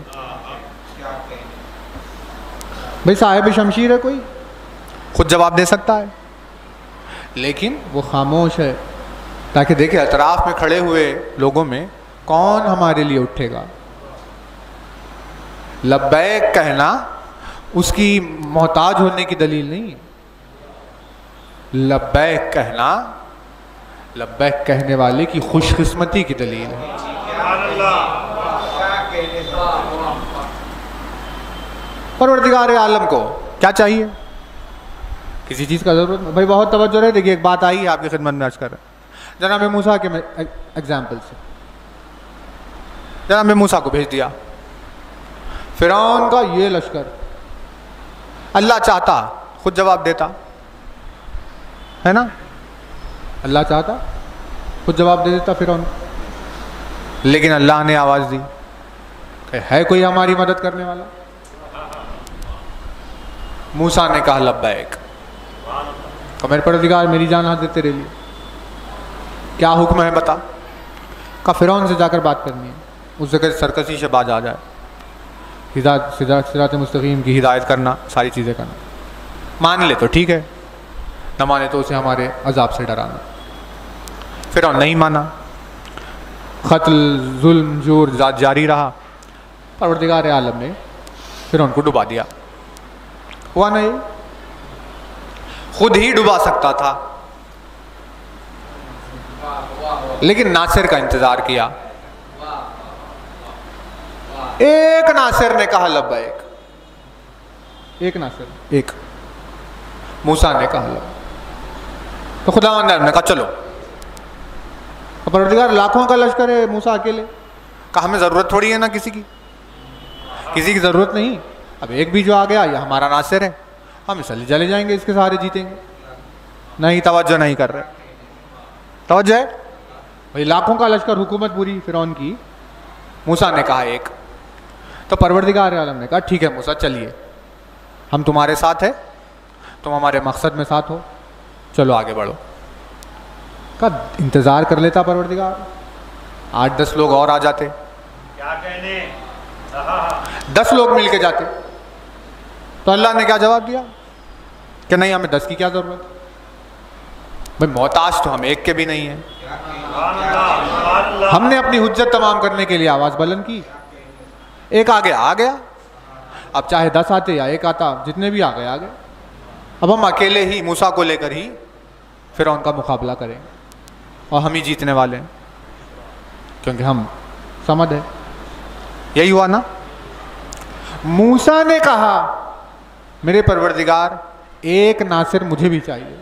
भाई साहिब शमशीर है कोई, खुद जवाब दे सकता है, लेकिन वो खामोश है ताकि देखे अतराफ में खड़े हुए लोगों में कौन हमारे लिए उठेगा। लब्बैक कहना उसकी मोहताज होने की दलील नहीं, लब्बैक कहना लब्बैक कहने वाले की खुशकिस्मती की दलील है। परवरदिगार आलम को क्या चाहिए, किसी चीज़ का ज़रूरत नहीं। भाई बहुत तवज्जो रहे, देखिए एक बात आई है आपकी खिदमत में अर्ज कर रहे हैं। जनाब मूसा के एग्जाम्पल से, जनाब मूसा को भेज दिया, फिरौन का ये लश्कर, अल्लाह चाहता खुद जवाब देता है ना, अल्लाह चाहता खुद जवाब दे देता फिरौन, लेकिन अल्लाह ने आवाज़ दी है कोई हमारी मदद करने वाला? मूसा ने कहा लब्बैक। तो मेरे परवरदिगार मेरी जान हाजिर तेरे लिए, क्या हुक्म है बता। का फिरौन से जाकर बात करनी है, उससे कहीं सरकशी से बाज आ जाए, हिदायत सिरात मुस्तकीम की हिदायत करना, सारी चीज़ें करना। मान ले तो ठीक है, न माने तो उसे हमारे अजाब से डराना। फिरौन नहीं माना, क़त्ल जुल्म जोर जारी रहा। परवरदिगार आलम ने फिरौन को डुबा दिया। हुआ नहीं, खुद ही डुबा सकता था, लेकिन नासिर का इंतजार किया। एक नासिर ने कहा लब्बैक, एक नासिर, एक मूसा ने कहा लब्बैक। तो खुदावंद ने कहा चलो। तो परवरदिगार लाखों का लश्कर है, मूसा अकेले। कहा हमें ज़रूरत थोड़ी है ना किसी की ज़रूरत नहीं। अब एक भी जो आ गया ये हमारा नासिर है, हम चले चले जाएंगे, इसके सहारे जीतेंगे। नहीं, तवज्जो नहीं कर रहे। तवज्जो है भाई, लाखों का लश्कर, हुकूमत पूरी फिरौन की। मूसा ने कहा एक। तो परवरदिगार आलम ने कहा ठीक है मूसा चलिए, हम तुम्हारे साथ है, तुम हमारे मकसद में साथ हो, चलो आगे बढ़ो। का इंतज़ार कर लेता परवरदिगार, 8-10 लोग और आ जाते, क्या कहने, 10 लोग मिल के जाते। तो अल्लाह ने क्या जवाब दिया कि नहीं, हमें 10 की क्या ज़रूरत भाई, मोहताज तो हम एक के भी नहीं हैं। हमने अपनी हुज्जत तमाम करने के लिए आवाज़ बुलंद की, एक आगे आ गया। अब चाहे 10 आते या एक आता, जितने भी आ गए आ गए। अब हम अकेले ही मूसा को लेकर ही फिरौन का मुकाबला करेंगे और हम ही जीतने वाले हैं, क्योंकि हम समझ है। यही हुआ ना। मूसा ने कहा मेरे परवरदिगार एक नासिर मुझे भी चाहिए।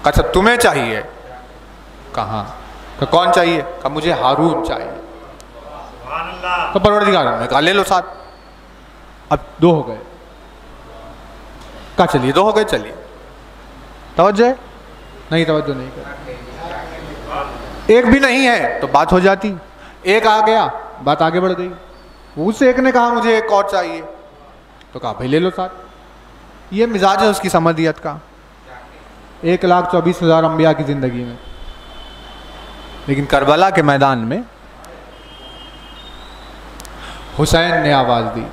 अच्छा तुम्हें चाहिए? कहाँ? कौन चाहिए? कहा मुझे हारून चाहिए। तो परवरदिगार ने कहा ले लो साथ। अब 2 हो गए। कहा चलिए 2 हो गए, चलिए। तवज्जो है? नहीं, तवज्जो नहीं कर। एक भी नहीं है तो बात हो जाती, एक आ गया बात आगे बढ़ गई। उस एक ने कहा मुझे एक और चाहिए, तो कहा भाई ले लो साथ। ये मिजाज है उसकी समदियत का। 1,24,000 अंबिया की ज़िंदगी में, लेकिन करबला के मैदान में हुसैन ने आवाज़ दी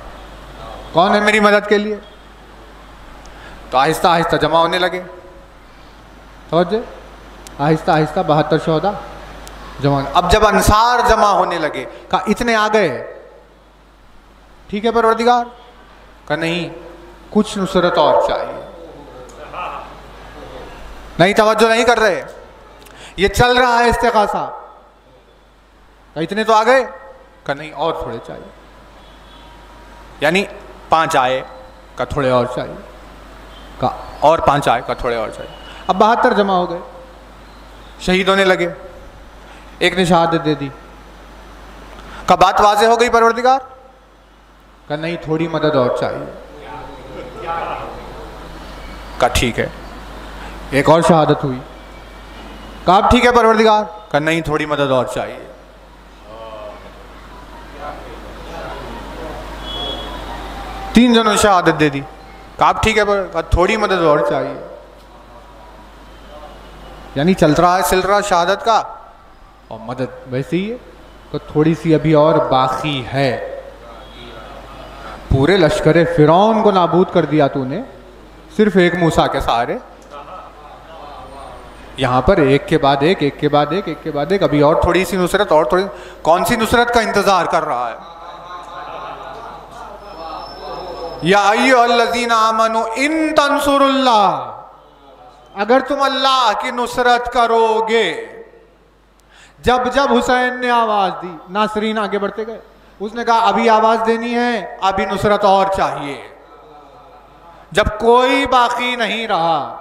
कौन है मेरी मदद के लिए। तो आहिस्ता आहिस्ता जमा होने लगे। समझे? आहिस्ता आहिस्ता 72 शोहदा जमा। अब जब अंसार जमा होने लगे, कहा इतने आ गए, ठीक है परवरदिगार। कहा नहीं, कुछ नुसरत और चाहिए। नहीं, तवज्जो नहीं कर रहे, ये चल रहा है इस्तिग़ासा। कहा इतने तो आ गए। कहा नहीं, और थोड़े चाहिए। यानी 5 आए, का थोड़े और चाहिए। का और 5 आए, का थोड़े और चाहिए। अब 72 जमा हो गए, शहीद होने लगे। एक ने शहादत दे दी। का बात वाज़ेह हो गई परवरदिगार। का नहीं, थोड़ी मदद और चाहिए। का ठीक है, एक और शहादत हुई। का अब ठीक है परवरदिगार। का नहीं, थोड़ी मदद और चाहिए। तीन जनों ने शहादत दे दी। का अब ठीक है पर थोड़ी मदद और चाहिए। यानी चल रहा है सिलसिला शहादत का, और मदद वैसे ही है। तो थोड़ी सी अभी और बाकी है। पूरे लश्कर फिरौन को नाबूद कर दिया तूने सिर्फ एक मूसा के सहारे। यहाँ पर एक के बाद एक, एक के बाद एक, एक के बाद एक, अभी और थोड़ी सी नुसरत, और थोड़ी। कौन सी नुसरत का इंतजार कर रहा है? या अय्युहल्लज़ीना आमनू इन तंसुरुल्लाह, अगर तुम अल्लाह की नुसरत करोगे। जब जब हुसैन ने आवाज दी, नासरीन आगे बढ़ते गए। उसने कहा अभी आवाज देनी है, अभी नुसरत और चाहिए। जब कोई बाकी नहीं रहा,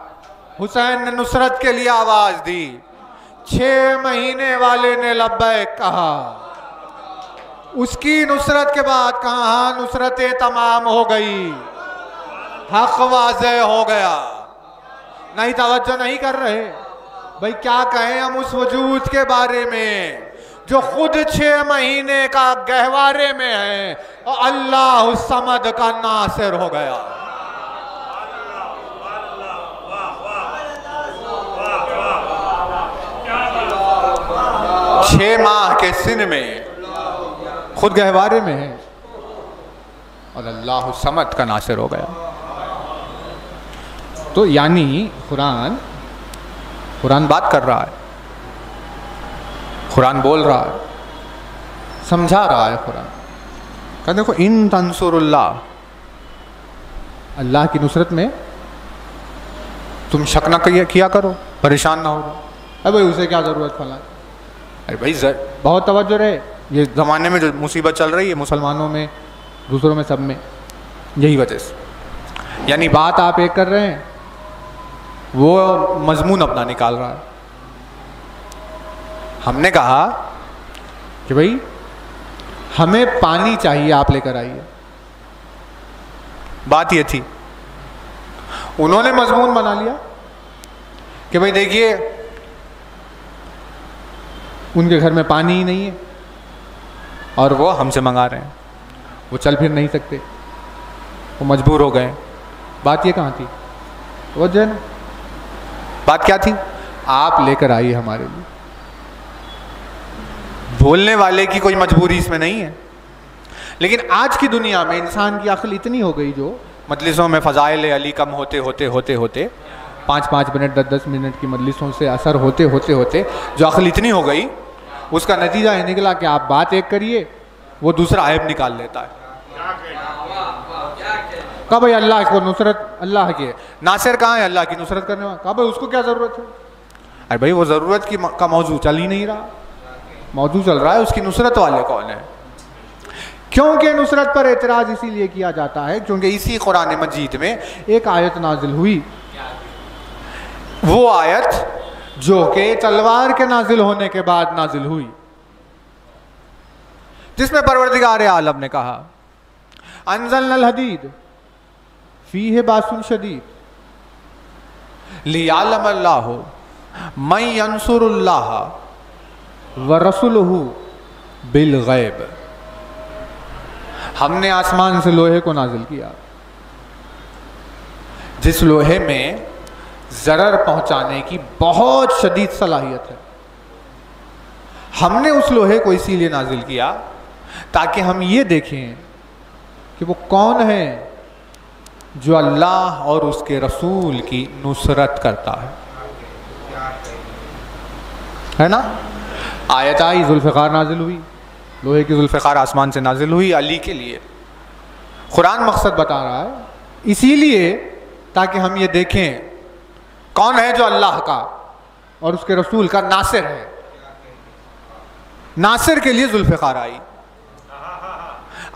हुसैन ने नुसरत के लिए आवाज दी। 6 महीने वाले ने लब्बैक कहा। उसकी नुसरत के बाद कहा हाँ, नुसरतें तमाम हो गई, हक वाज़ेह हो गया। नहीं, तवज्जो नहीं कर रहे भाई। क्या कहें हम उस वजूद के बारे में जो खुद 6 महीने का गहवारे में है और अल्लाह समद का नासिर हो गया। 6 माह के सिन में खुद गहवारे में है और अल्लाह समद का नासिर हो गया। तो यानी कुरान बात कर रहा है, कुरान बोल रहा है, समझा रहा है। कुरान कहते देखो इन तंसुरुल्लाह, अल्लाह की नुसरत में तुम शक ना किया करो, परेशान ना हो। अरे भाई उसे क्या ज़रूरत फला, अरे भाई बहुत तवज्जो रहे। ये ज़माने में जो मुसीबत चल रही है मुसलमानों में, दूसरों में, सब में, यही वजह से। यानी बात आप एक कर रहे हैं, वो मजमून अपना निकाल रहा है। हमने कहा कि भाई हमें पानी चाहिए, आप लेकर आइए। बात ये थी, उन्होंने मजमून बना लिया कि भाई देखिए उनके घर में पानी ही नहीं है और वो हमसे मंगा रहे हैं, वो चल फिर नहीं सकते, वो मजबूर हो गए। बात ये कहाँ थी? वो जो है ना, बात क्या थी? आप लेकर आइए हमारे लिए। बोलने वाले की कोई मजबूरी इसमें नहीं है, लेकिन आज की दुनिया में इंसान की अक्ल इतनी हो गई, जो मजलिसों में फ़ज़ाइल अली कम होते होते 5-5 मिनट 10-10 मिनट की मजलिसों से असर होते होते जो अक्ल इतनी हो गई, उसका नतीजा ये निकला कि आप बात एक करिए, वो दूसरा ऐब निकाल लेता है। कहा भाई अल्लाह को नुसरत, अल्लाह के नासिर कहाँ है? अल्लाह की नुसरत करने वाला। कहा भाई उसको क्या ज़रूरत है? अरे भाई वो ज़रूरत का मौजू चल ही नहीं रहा, मौजू चल रहा है उसकी नुसरत वाले कौन है। क्योंकि नुसरत पर एतराज़ इसीलिए किया जाता है क्योंकि इसी कुरान मजीद में एक आयत नाजिल हुई, वो आयत जो कि तलवार के नाजिल होने के बाद नाजिल हुई, जिसमें परवरदिगार आलम ने कहा अंज़लनल हदीद फीहे बासुन शदीद लियालमल्लाहु मन यंसुरुल्लाह व रसूलहु बिल गैब। हमने आसमान से लोहे को नाजिल किया, जिस लोहे में ज़रर पहुंचाने की बहुत शदीद सलाहियत है। हमने उस लोहे को इसीलिए नाजिल किया ताकि हम ये देखें कि वो कौन है जो अल्लाह और उसके रसूल की नुसरत करता है ना। आयत आई, जुल्फ़िकार नाजिल हुई, लोहे की जुल्फ़िकार आसमान से नाजिल हुई अली के लिए। कुरान मकसद बता रहा है इसीलिए ताकि हम ये देखें कौन है जो अल्लाह का और उसके रसूल का नासिर है। नासिर के लिए जुल्फ़िकार आई,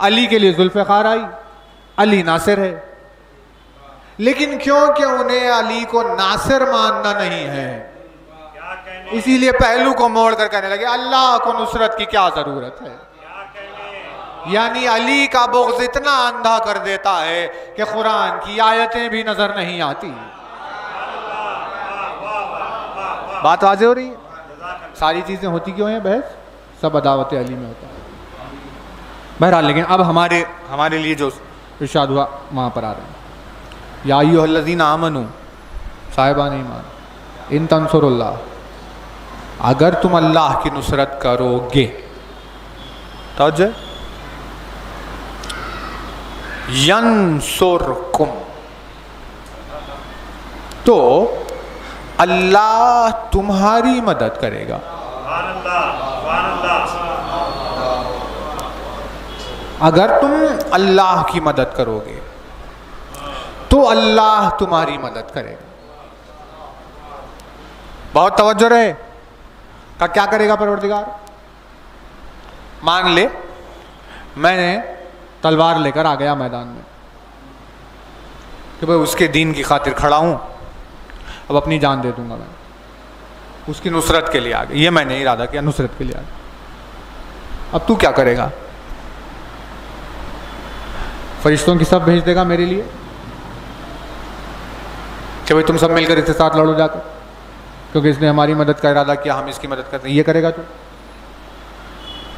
अली के लिए जुल्फ़िकार आई, अली नासिर है। लेकिन क्योंकि उन्हें अली को नासिर मानना नहीं है, इसीलिए पहलू को मोड़ कर कहने लगे अल्लाह को नुसरत की क्या जरूरत है। यानी अली का बुग़्ज़ इतना अंधा कर देता है कि कुरान की आयतें भी नजर नहीं आती। बात वाज़ेह हो रही है। सारी चीजें होती क्यों हैं बहस? सब अदावत अली में होता है। बहरहाल, लेकिन अब हमारे लिए जो इरशाद हुआ वहां पर आ रहे हैं, या अय्युहल्लज़ीना आमनू, साहिबान ईमान, इन तंसुरुल्लाह, अगर तुम अल्लाह की नुसरत करोगे तो यंसुरकुम, तो अल्लाह तुम्हारी मदद करेगा। अगर तुम अल्लाह की मदद करोगे तो अल्लाह तुम्हारी मदद करेगा। बहुत तवज्जो रहे का क्या करेगा परवरदिगार। मान ले मैंने तलवार लेकर आ गया मैदान में कि भाई उसके दीन की खातिर खड़ा हूं, अब अपनी जान दे दूंगा मैं, उसकी नुसरत के लिए आ गया। ये मैंने इरादा किया, नुसरत के लिए आ गया। अब तू क्या करेगा? फरिश्तों की सब भेज देगा मेरे लिए कि भाई तुम सब मिलकर इसके साथ लड़ो जाकर, क्योंकि इसने हमारी मदद का इरादा किया, हम इसकी मदद करते हैं। ये करेगा तू?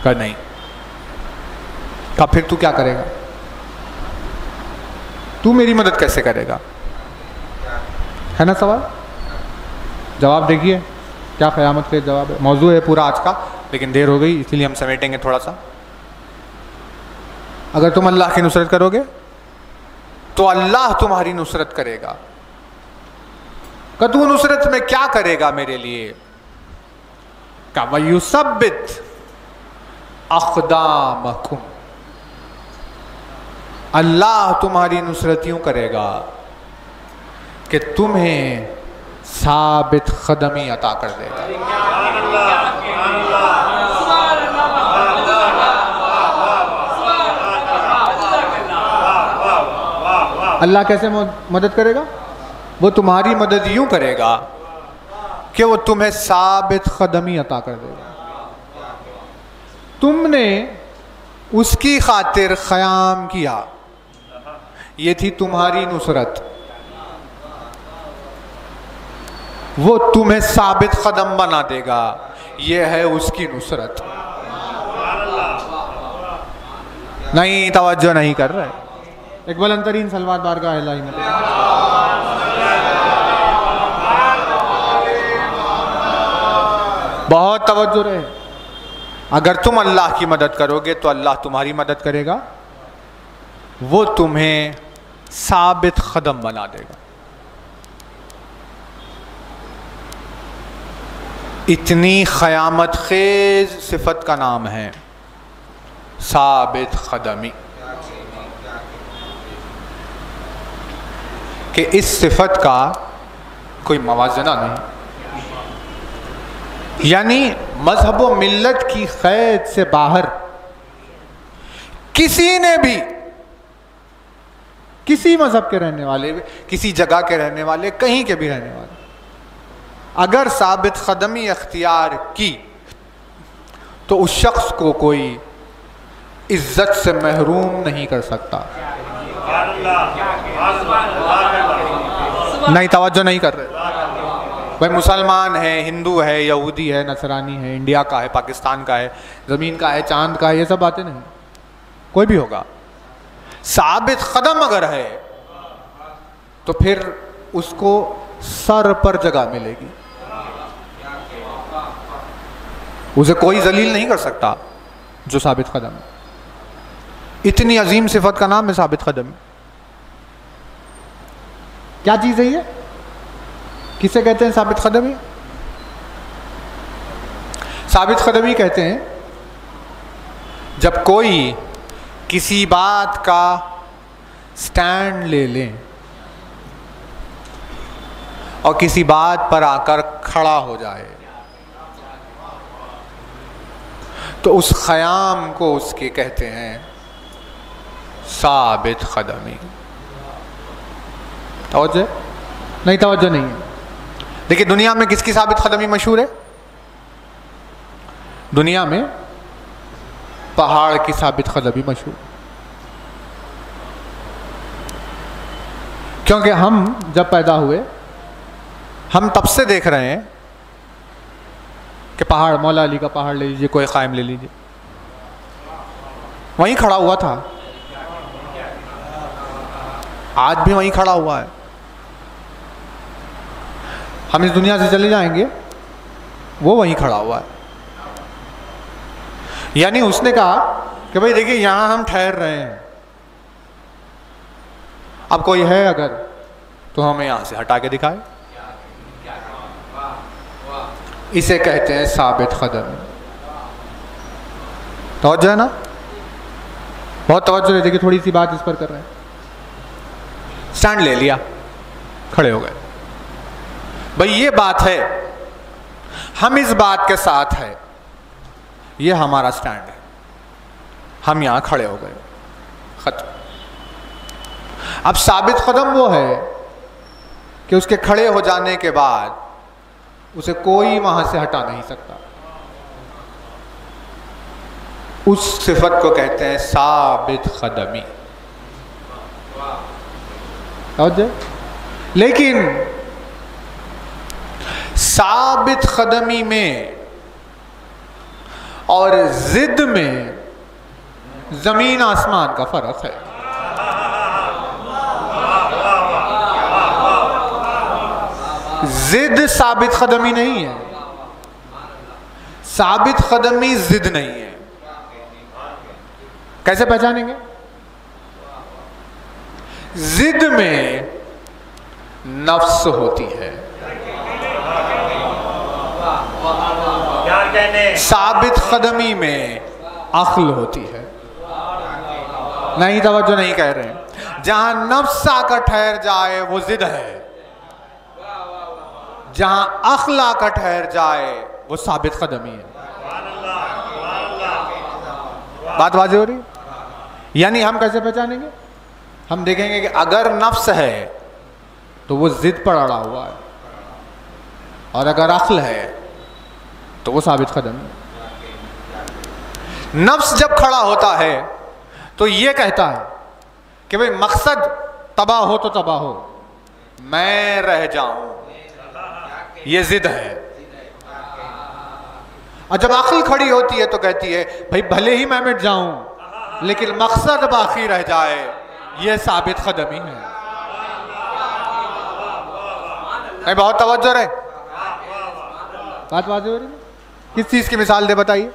कहा नहीं। कहा फिर तू क्या करेगा, तू मेरी मदद कैसे करेगा? है ना सवाल? जवाब देखिए क्या क़यामत के जवाब है। मौजू है पूरा आज का, लेकिन देर हो गई इसलिए हम समेटेंगे थोड़ा सा। अगर तुम अल्लाह की नुसरत करोगे तो अल्लाह तुम्हारी नुसरत करेगा। का तू नुसरत में क्या करेगा मेरे लिए? का वयुसब्बित अक़दामकुम, अल्लाह तुम्हारी नुसरत यूं करेगा कि तुम्हें साबित कदमी अता कर देगा। अल्लाह कैसे मदद करेगा? वो तुम्हारी मदद यूं करेगा कि वो तुम्हें साबित कदमी अता कर देगा। तुमने उसकी खातिर क़याम किया, ये थी तुम्हारी नुसरत, वो तुम्हें साबित कदम बना देगा, ये है उसकी नुसरत। नहीं, तवज्जो नहीं कर रहे। एक बुलंदतरीन सलवात बारगाह इलाही में बहुत तवज्जो रहे। अगर तुम अल्लाह की मदद करोगे तो अल्लाह तुम्हारी मदद करेगा, वो तुम्हें साबित कदम बना देगा। इतनी क़यामत खेज सिफत का नाम है साबित कदमी, कि इस सिफत का कोई मवाजना नहीं। यानी मजहब व मिल्लत की क़ैद से बाहर किसी ने भी, किसी मजहब के रहने वाले, किसी जगह के रहने वाले, कहीं के भी रहने वाले, अगर साबित कदमी अख्तियार की तो उस शख्स को कोई इज्जत से महरूम नहीं कर सकता। नहीं, तवज्जो नहीं कर रहे भाई। मुसलमान है, हिंदू है, यहूदी है, नसरानी है, इंडिया का है, पाकिस्तान का है, ज़मीन का है, चांद का है, ये सब बातें नहीं। कोई भी होगा, साबित कदम अगर है तो फिर उसको सर पर जगह मिलेगी, उसे कोई जलील नहीं कर सकता जो साबित कदम है। इतनी अजीम सिफत का नाम है साबित कदम। क्या चीज़ है ये? किसे कहते हैं साबित कदमी? साबित कदमी कहते हैं जब कोई किसी बात का स्टैंड ले लें और किसी बात पर आकर खड़ा हो जाए तो उस क़याम को उसके कहते हैं साबित कदमी। तवज्जो नहीं? तवज्जो नहीं है। देखिए दुनिया में किसकी साबित कदमी मशहूर है? दुनिया में पहाड़ की साबित कदमी मशहूर, क्योंकि हम जब पैदा हुए हम तब से देख रहे हैं कि पहाड़, मौला अली का पहाड़ ले लीजिए, कोई क़ाइम ले लीजिए, वहीं खड़ा हुआ था, आज भी वहीं खड़ा हुआ है। हम इस दुनिया से चले जाएंगे, वो वहीं खड़ा हुआ है। यानी उसने कहा कि भाई देखिए यहां हम ठहर रहे हैं, अब कोई है अगर तो हमें यहां से हटा के दिखाए। इसे कहते हैं साबित कदम। तवज्जो है ना? बहुत तवज्जो है। देखिए थोड़ी सी बात इस पर कर रहे हैं। स्टैंड ले लिया, खड़े हो गए, भाई ये बात है, हम इस बात के साथ है, ये हमारा स्टैंड है, हम यहां खड़े हो गए, खत्म। अब साबित कदम वो है कि उसके खड़े हो जाने के बाद उसे कोई वहां से हटा नहीं सकता। उस सिफत को कहते हैं साबित कदमी। लेकिन साबित कदमी में और जिद में जमीन आसमान का फर्क है। जिद साबित कदमी नहीं है, साबित कदमी जिद नहीं है। कैसे पहचानेंगे? जिद में नफ्स होती है, साबित कदमी में अक्ल होती है। नहीं, तवज्जो नहीं कह रहे हैं। जहां नफ्स आकर ठहर जाए वो जिद है, जहां अक्ल आकर ठहर जाए वो साबित कदमी है। बात वाज़ेह हो रही? यानी हम कैसे पहचानेंगे? हम देखेंगे कि अगर नफ्स है तो वो जिद पर अड़ा हुआ है, और अगर अक्ल है तो वो साबित कदम है। नफ्स जब खड़ा होता है तो ये कहता है कि भाई मकसद तबाह हो तो तबाह हो, मैं रह जाऊं, ये जिद है। और जब अक्ल खड़ी होती है तो कहती है भाई भले ही मैं मिट जाऊं लेकिन मकसद बाकी रह जाए, ये साबित कदमी है। बहुत तवज्जो रहे, बात वाज़ेह हो रही है? किस चीज की मिसाल दे बताइए,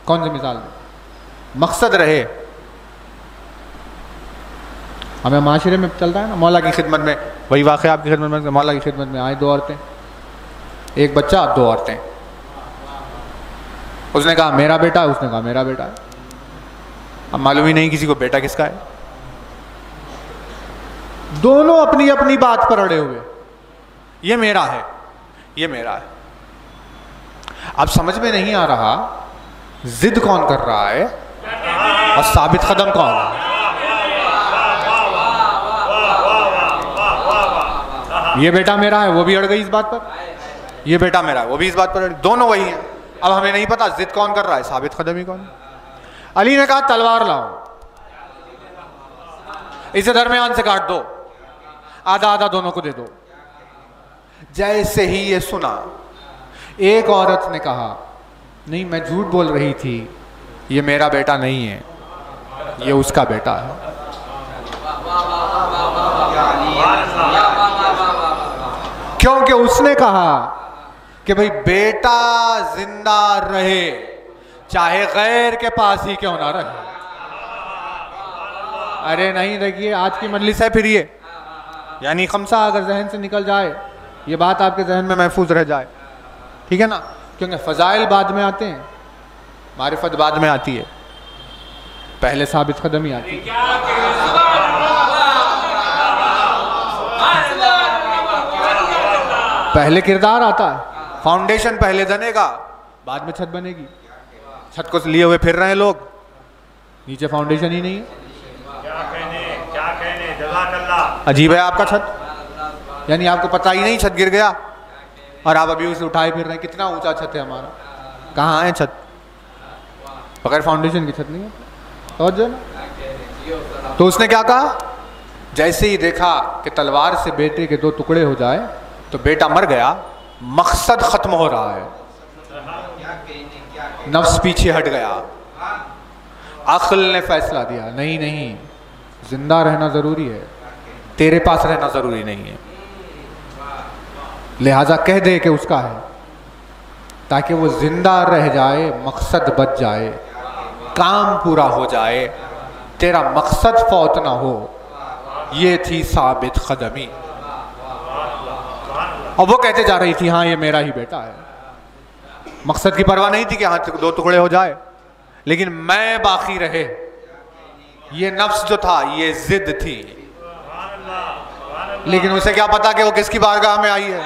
कौन सी मिसाल दे? मकसद रहे। हमें माशरे में चलता है ना, मौला की खिदमत में, वही वाक़या आपकी खिदमत में, मौला की खिदमत में आए दो औरतें, एक बच्चा दो औरतें। उसने कहा मेरा बेटा है, उसने कहा मेरा बेटा है। अब मालूम ही नहीं किसी को बेटा किसका है। दोनों अपनी अपनी बात पर अड़े हुए, ये मेरा है, ये मेरा है। अब समझ में नहीं आ रहा जिद कौन कर रहा है और साबित कदम कौन है। ये बेटा मेरा है, वो भी अड़ गई इस बात पर, ये बेटा मेरा है, वो भी इस बात पर अड़ गई। दोनों वही हैं। अब हमें नहीं पता जिद कौन कर रहा है, साबित कदमी कौन। अली ने कहा तलवार लाओ, इसे दरमियान से काट दो, आधा आधा दोनों को दे दो। जैसे ही ये सुना, एक औरत ने कहा नहीं मैं झूठ बोल रही थी, ये मेरा बेटा नहीं है, ये उसका बेटा है। क्योंकि उसने कहा कि भाई बेटा जिंदा रहे चाहे गैर के पास ही क्यों ना रहे। अरे नहीं, देखिए आज की मजलिस है फिर ये, यानी खमसा अगर जहन से निकल जाए, ये बात आपके जहन में महफूज रह जाए, ठीक है ना? क्योंकि फजाइल बाद में आते हैं, मारिफत बाद में आती है, पहले साबित कदमी आती है। पहले किरदार आता है, फाउंडेशन पहले बनेगा, बाद में छत बनेगी। छत को लिए हुए फिर रहे हैं लोग, नीचे फाउंडेशन ही नहीं है। क्या कहने जज़ाकल्लाह। अजीब है आपका छत, यानी आपको पता ही नहीं छत गिर गया और आप अभी उसे उठाए फिर रहे हैं। कितना ऊंचा छत है हमारा, कहाँ है छत? बगैर फाउंडेशन की छत नहीं है। तो उसने क्या कहा, जैसे ही देखा कि तलवार से बेटे के दो टुकड़े हो जाए तो बेटा मर गया, मकसद खत्म हो रहा है, नफ्स पीछे हट गया। अक्ल ने फैसला दिया नहीं नहीं, जिंदा रहना जरूरी है, तेरे पास रहना जरूरी नहीं है, लिहाजा कह दे कि उसका है, ताकि वो जिंदा रह जाए, मकसद बच जाए, काम पूरा हो जाए, तेरा मकसद फौत ना हो। ये थी साबित कदमी। और वो कहते जा रही थी हाँ ये मेरा ही बेटा है, मकसद की परवाह नहीं थी कि हाँ दो टुकड़े हो जाए, लेकिन मैं बाकी रहे। ये नफ्स जो था ये जिद थी, लेकिन उसे क्या पता कि वो किसकी बारगाह में आई है।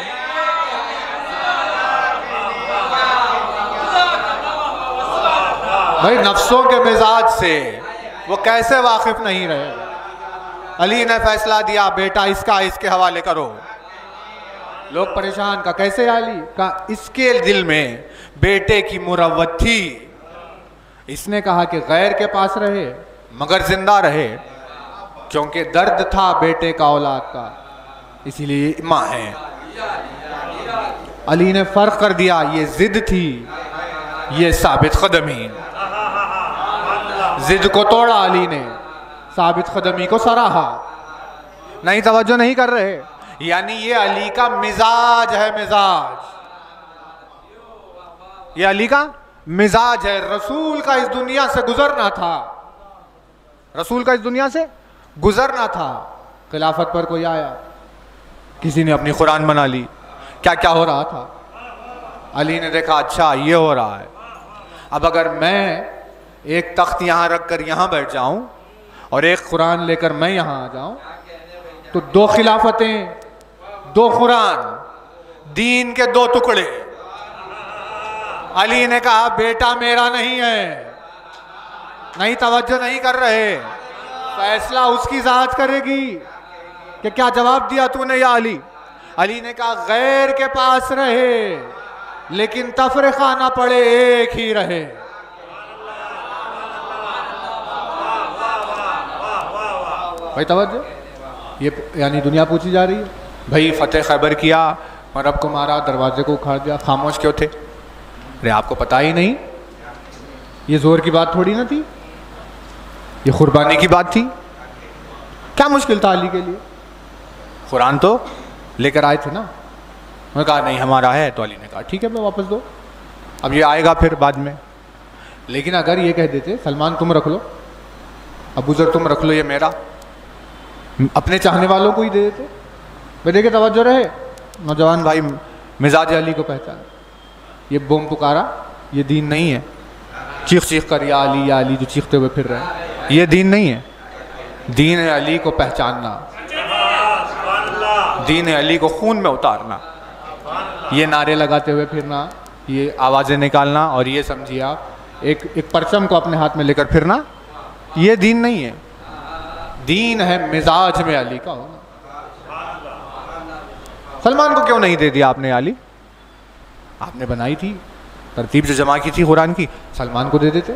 भाई नफ्सों के मिजाज से वो कैसे वाकिफ नहीं रहे। अली ने फैसला दिया बेटा इसका इसके हवाले करो। लोग परेशान, का कैसे अली? का इसके दिल में बेटे की मुरव्वत थी, इसने कहा कि गैर के पास रहे मगर जिंदा रहे, क्योंकि दर्द था बेटे का औलाद का, इसीलिए माँ है। अली ने फर्क कर दिया, ये जिद थी ये साबित कदमी। जिद को तोड़ा अली ने, साबित कदमी को सराहा। नहीं, तवज्जो नहीं कर रहे। यानी ये अली का मिजाज है, मिजाज, ये अली का मिजाज है। रसूल का इस दुनिया से गुजरना था, रसूल का इस दुनिया से गुजरना था। खिलाफत पर कोई आया, किसी ने अपनी कुरान बना ली। क्या क्या हो रहा था? अली ने देखा, अच्छा ये हो रहा है। अब अगर मैं एक तख्त यहां रखकर यहां बैठ जाऊं और एक कुरान लेकर मैं यहां आ जाऊं तो दो खिलाफतें, दो कुरान, दीन के दो टुकड़े। अली ने कहा बेटा मेरा नहीं है। नहीं, तवज्जो नहीं कर रहे। फैसला उसकी जात करेगी कि क्या जवाब दिया तूने या अली। अली ने कहा गैर के पास रहे लेकिन तफरीका ना पड़े, एक ही रहे। भाई तवज्जो, ये यानी दुनिया पूछी जा रही है। भाई फतेह खैबर किया, मरब को मारा, दरवाजे को उखाड़ दिया, खामोश क्यों थे? अरे आपको पता ही नहीं, ये जोर की बात थोड़ी ना थी, ये कुर्बानी की बात थी। क्या मुश्किल था अली के लिए? कुरान तो लेकर आए थे ना। उन्होंने कहा नहीं हमारा है, तो अली ने कहा ठीक है मैं वापस दो, अब ये आएगा फिर बाद में। लेकिन अगर ये कह देते सलमान तुम रख लो, अबू ज़र तुम रख लो, ये मेरा, अपने चाहने वालों को ही दे देते। भाई देखिए तवज्जो रहे, नौजवान भाई मिजाज अली को पहचान। ये बोम पुकारा, ये दीन नहीं है। चीख चीख कर या अली जो चीखते हुए फिर रहे हैं, ये दीन नहीं है। दीन है अली को पहचानना, दीन है अली को खून में उतारना। ये नारे लगाते हुए फिरना, ये आवाज़ें निकालना और ये समझिए आप एक परचम को अपने हाथ में लेकर फिरना, ये दीन नहीं है। दीन है मिजाज में अली का होना। सलमान को क्यों नहीं दे दिया आपने अली? आपने बनाई थी तरतीब जो जमा की थी कुरान की, सलमान को दे देते,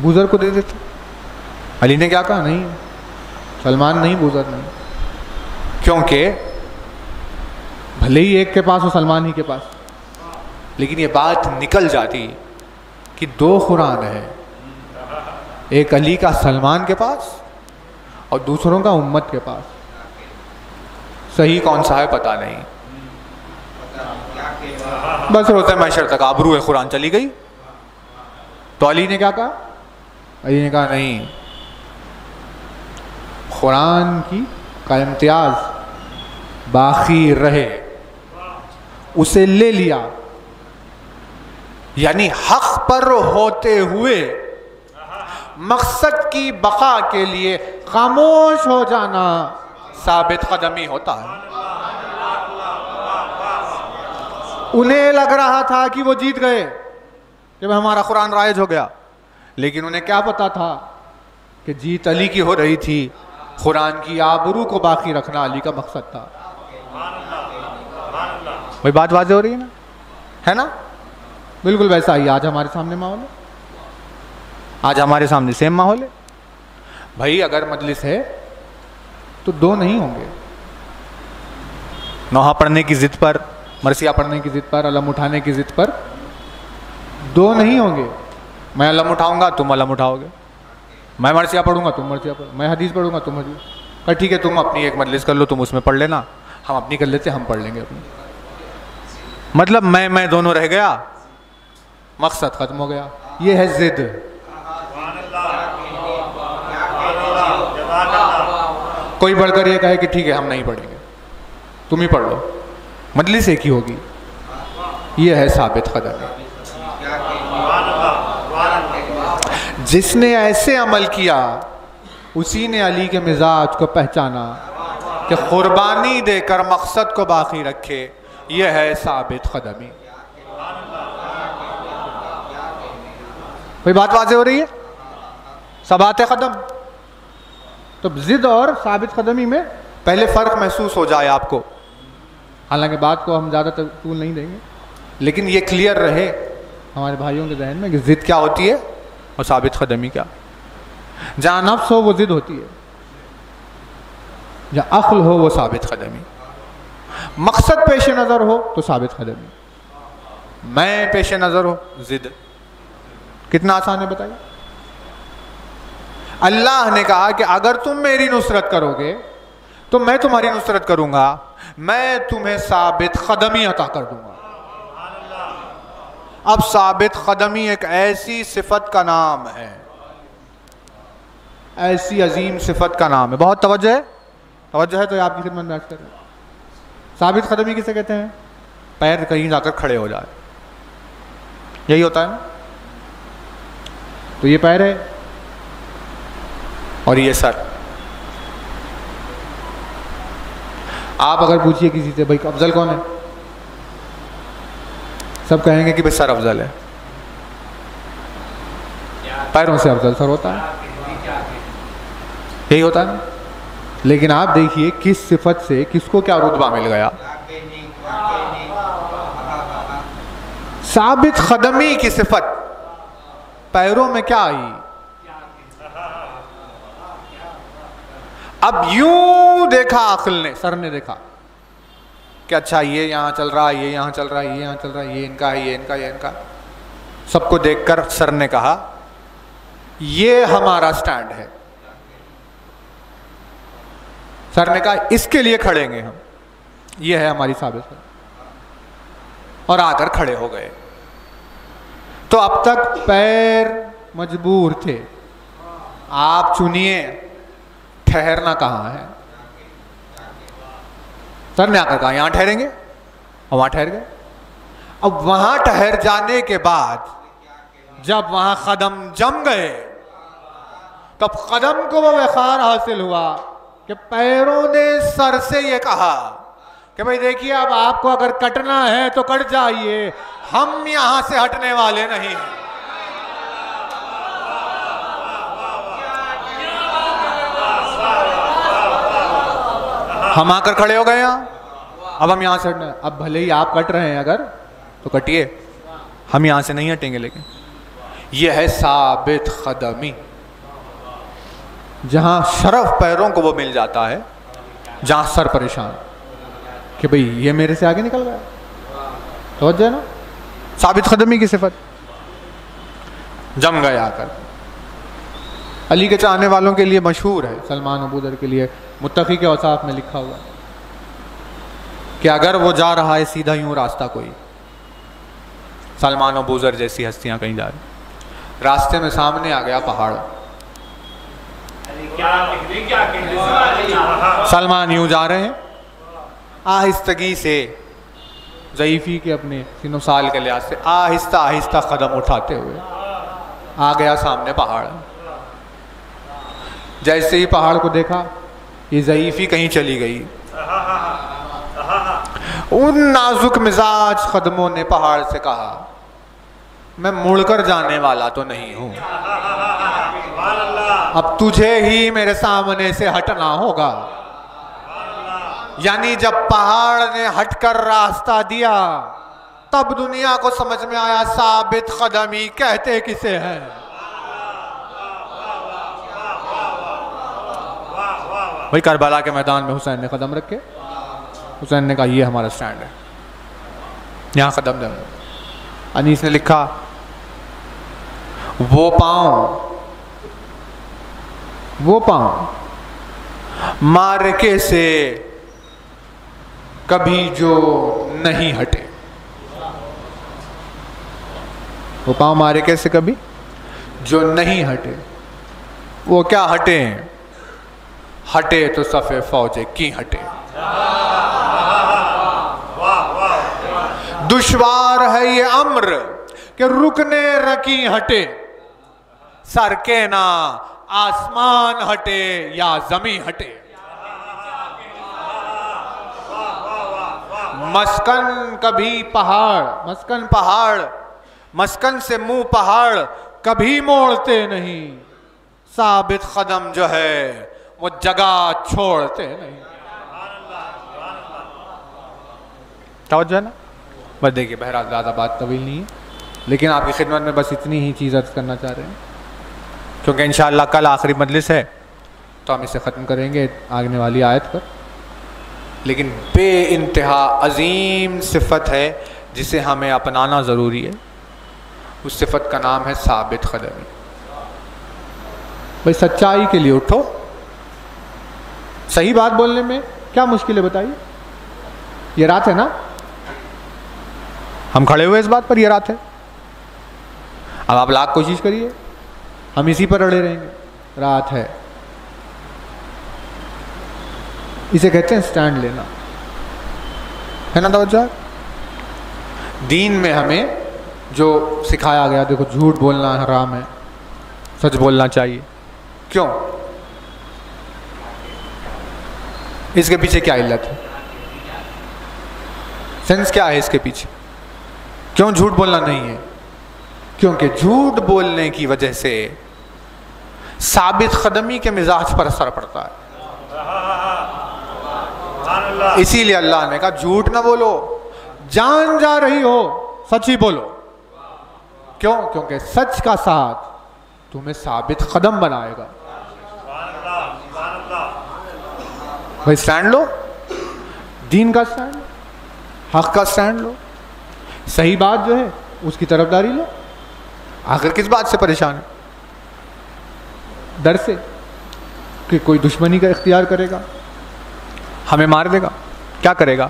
बूज़र को दे देते। अली ने क्या कहा? नहीं, सलमान नहीं, बूज़र नहीं। क्योंकि भले ही एक के पास हो, सलमान ही के पास, लेकिन ये बात निकल जाती कि दो कुरान है, एक अली का सलमान के पास और दूसरों का उम्मत के पास। सही कौन सा है पता नहीं। बस रोते मैशर तक आबरू है कुरान चली गई। तो अली ने क्या कहा? अली ने कहा नहीं, कुरान की का इम्तियाज बाकी रहे, उसे ले लिया। यानी हक पर होते हुए मकसद की बका के लिए खामोश हो जाना साबित कदमी होता है। उन्हें लग रहा था कि वो जीत गए, कि हमारा कुरान राइज हो गया, लेकिन उन्हें क्या पता था कि जीत अली की हो रही थी। कुरान की आबरू को बाकी रखना अली का मकसद था। वही बात वाज़ेह हो रही है ना? बिल्कुल वैसा ही आज हमारे सामने माहौल है, आज हमारे सामने सेम माहौल है। भाई अगर मजलिस है तो दो नहीं होंगे। नौहा पढ़ने की जिद पर, मरसिया पढ़ने की जिद पर, अलम उठाने की जिद पर दो नहीं होंगे। मैं अलम उठाऊंगा, तुम अलम उठाओगे। मैं मरसिया पढ़ूंगा, तुम मरसिया पढ़ो। मैं हदीस पढ़ूंगा, तुम हदीस। पर ठीक है, तुम अपनी एक मजलिस कर लो, तुम उसमें पढ़ लेना, हम अपनी कर लेते, हम पढ़ लेंगे अपनी। मतलब मैं दोनों रह गया, मकसद खत्म हो गया। ये है जिद। कोई बढ़कर ये कहे कि ठीक है हम नहीं पढ़ेंगे, तुम ही पढ़ लो, मजलिस एक ही होगी। ये है साबित कदम। जिसने ऐसे अमल किया उसी ने अली के मिजाज को पहचाना कि कुर्बानी देकर मकसद को बाकी रखे। यह है साबित कदमी। कोई बात वाज़ेह हो रही है? सबात कदम। तो जिद और साबित कदमी में पहले फ़र्क महसूस हो जाए आपको। हालांकि बात को हम ज़्यादा तूल नहीं देंगे, लेकिन ये क्लियर रहे हमारे भाइयों के जहन में कि जिद क्या होती है और साबित कदमी क्या। जहाँ नफ्स हो वो जिद होती है, जहाँ अक्ल हो वो साबित कदमी। मकसद पेश नज़र हो तो साबित कदमी। मैं पेश नज़र हो, जिद। कितना आसान है बताइए। अल्लाह ने कहा कि अगर तुम मेरी नुसरत करोगे तो मैं तुम्हारी नुसरत करूंगा, मैं तुम्हें साबित कदमी अता कर दूंगा। अब साबित कदमी एक ऐसी सिफत का नाम है, ऐसी अजीम सिफत का नाम है। बहुत तवज्जो है, तवज्जो है तो आपकी खिदमत में अर्ज कर रहे हैं। साबित कदमी किसे कहते हैं? पैर कहीं जाकर खड़े हो जाए, यही होता है ना। तो ये पैर है और ये सर। आप अगर पूछिए किसी से भाई अफजल कौन है, सब कहेंगे कि भाई सर अफजल है। पैरों से अफजल सर होता है, यही होता है ना। लेकिन आप देखिए किस सिफत से किसको क्या रुतबा मिल गया। साबित कदमी की सिफत पैरों में क्या आई? अब यूं देखा अक्ल ने, सर ने देखा कि अच्छा ये यहां चल रहा है, ये यहां चल रहा है, ये यहां चल रहा है, ये इनका है, ये इनका, ये इनका। सबको देखकर सर ने कहा ये हमारा स्टैंड है। सर ने कहा इसके लिए खड़ेंगे हम, ये है हमारी साबित। और आकर खड़े हो गए। तो अब तक पैर मजबूर थे, आप चुनिए ठहरना कहाँ है। सर ने आकर कहा यहां ठहरेंगे, और वहां ठहर गए। अब वहां ठहर जाने के बाद जब वहां कदम जम गए तब कदम को वो वक़ार हासिल हुआ कि पैरों ने सर से ये कहा कि भाई देखिए अब आपको अगर कटना है तो कट जाइए, हम यहां से हटने वाले नहीं हैं। हम आकर खड़े हो गए यहां, अब हम यहां से हटना। अब भले ही आप कट रहे हैं अगर तो कटिए, हम यहां से नहीं हटेंगे। लेकिन यह है साबित कदमी, जहां शरफ पैरों को वो मिल जाता है, जहां सर परेशान कि भाई ये मेरे से आगे निकल गया। समझ जाए ना, साबित कदमी की सिफत जम गए आकर। अली के चाहने वालों के लिए मशहूर है, सलमान अबूदर के लिए मुत्तकी के औसाफ में लिखा हुआ कि अगर वो जा रहा है सीधा यूं रास्ता, कोई सलमान अबूदर जैसी हस्तियां कहीं जा रही, रास्ते में सामने आ गया पहाड़, सलमान यूं जा रहे हैं, आहिस्तगी से ज़ईफ़ी के अपने सिनोसाल के लिहाज से आहिस्ता आहिस्ता कदम उठाते हुए आ गया सामने पहाड़। जैसे ही पहाड़ को देखा ये ज़ईफ़ी कहीं चली गई। उन नाजुक मिजाज कदमों ने पहाड़ से कहा मैं मुड़कर जाने वाला तो नहीं हूं, अब तुझे ही मेरे सामने से हटना होगा। यानी जब पहाड़ ने हटकर रास्ता दिया तब दुनिया को समझ में आया साबित कदमी कहते किसे हैं। भाई करबला के मैदान में हुसैन ने कदम रखे, हुसैन ने कहा ये हमारा स्टैंड है, यहां कदम दे। अनीस ने लिखा वो पांव मार्के से कभी जो नहीं हटे, वो पांव मार्के से कभी जो नहीं हटे, वो क्या हटे? हटे तो सफ़े फौजे की हटे। दुश्वार है ये अम्र कि रुकने रकी हटे, सर के ना आसमान हटे या जमी हटे। मस्कन कभी पहाड़, मस्कन पहाड़, मस्कन से मुंह पहाड़ कभी मोड़ते नहीं, साबित कदम जो है वो जगह छोड़ते नहीं। तवज्जो है ना। बस देखिए बहरहाल ज़्यादा बात तवील नहीं है, लेकिन आपकी खिदमत में बस इतनी ही चीज़ अर्ज़ करना चाह रहे हैं, क्योंकि इंशाअल्लाह कल आखिरी मजलिस है तो हम इसे ख़त्म करेंगे आगने वाली आयत पर। लेकिन बे इंतहा अजीम सिफत है जिसे हमें अपनाना ज़रूरी है, उस सिफत का नाम है साबित कदमी। भाई सच्चाई के लिए उठो। सही बात बोलने में क्या मुश्किल है बताइए? ये रात है ना, हम खड़े हुए इस बात पर, ये रात है। अब आप लाख कोशिश करिए, हम इसी पर अड़े रहेंगे। रात है, इसे कहते हैं स्टैंड लेना, है ना तवज्जो? दीन में हमें जो सिखाया गया, देखो झूठ बोलना हराम है, सच बोलना चाहिए। क्यों? इसके पीछे क्या इल्लत है? सेंस क्या है इसके पीछे? क्यों झूठ बोलना नहीं है? क्योंकि झूठ बोलने की वजह से साबित कदमी के मिजाज पर असर पड़ता है। इसीलिए अल्लाह ने कहा झूठ ना बोलो, जान जा रही हो सच ही बोलो। क्यों? क्योंकि सच का साथ तुम्हें साबित कदम बनाएगा। भाई स्टैंड लो, दीन का स्टैंड लो, हक का स्टैंड लो, सही बात जो है उसकी तरफदारी लो। आखिर किस बात से परेशान है? डर से कि कोई दुश्मनी का इख्तियार करेगा, हमें मार देगा, क्या करेगा?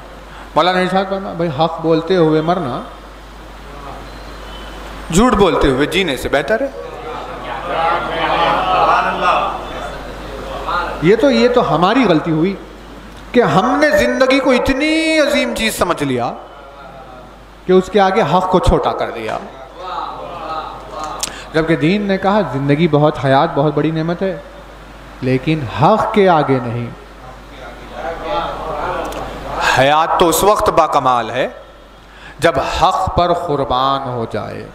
मौलाना इरशाद फरमाया भाई हक बोलते हुए मरना झूठ बोलते हुए जीने से बेहतर है। ये तो हमारी गलती हुई कि हमने जिंदगी को इतनी अजीम चीज समझ लिया कि उसके आगे हक को छोटा कर दिया। जबकि दीन ने कहा जिंदगी बहुत, हयात बहुत बड़ी नेमत है, लेकिन हक के आगे नहीं। हयात तो उस वक्त बाकमाल है जब हक पर कुर्बान हो जाए।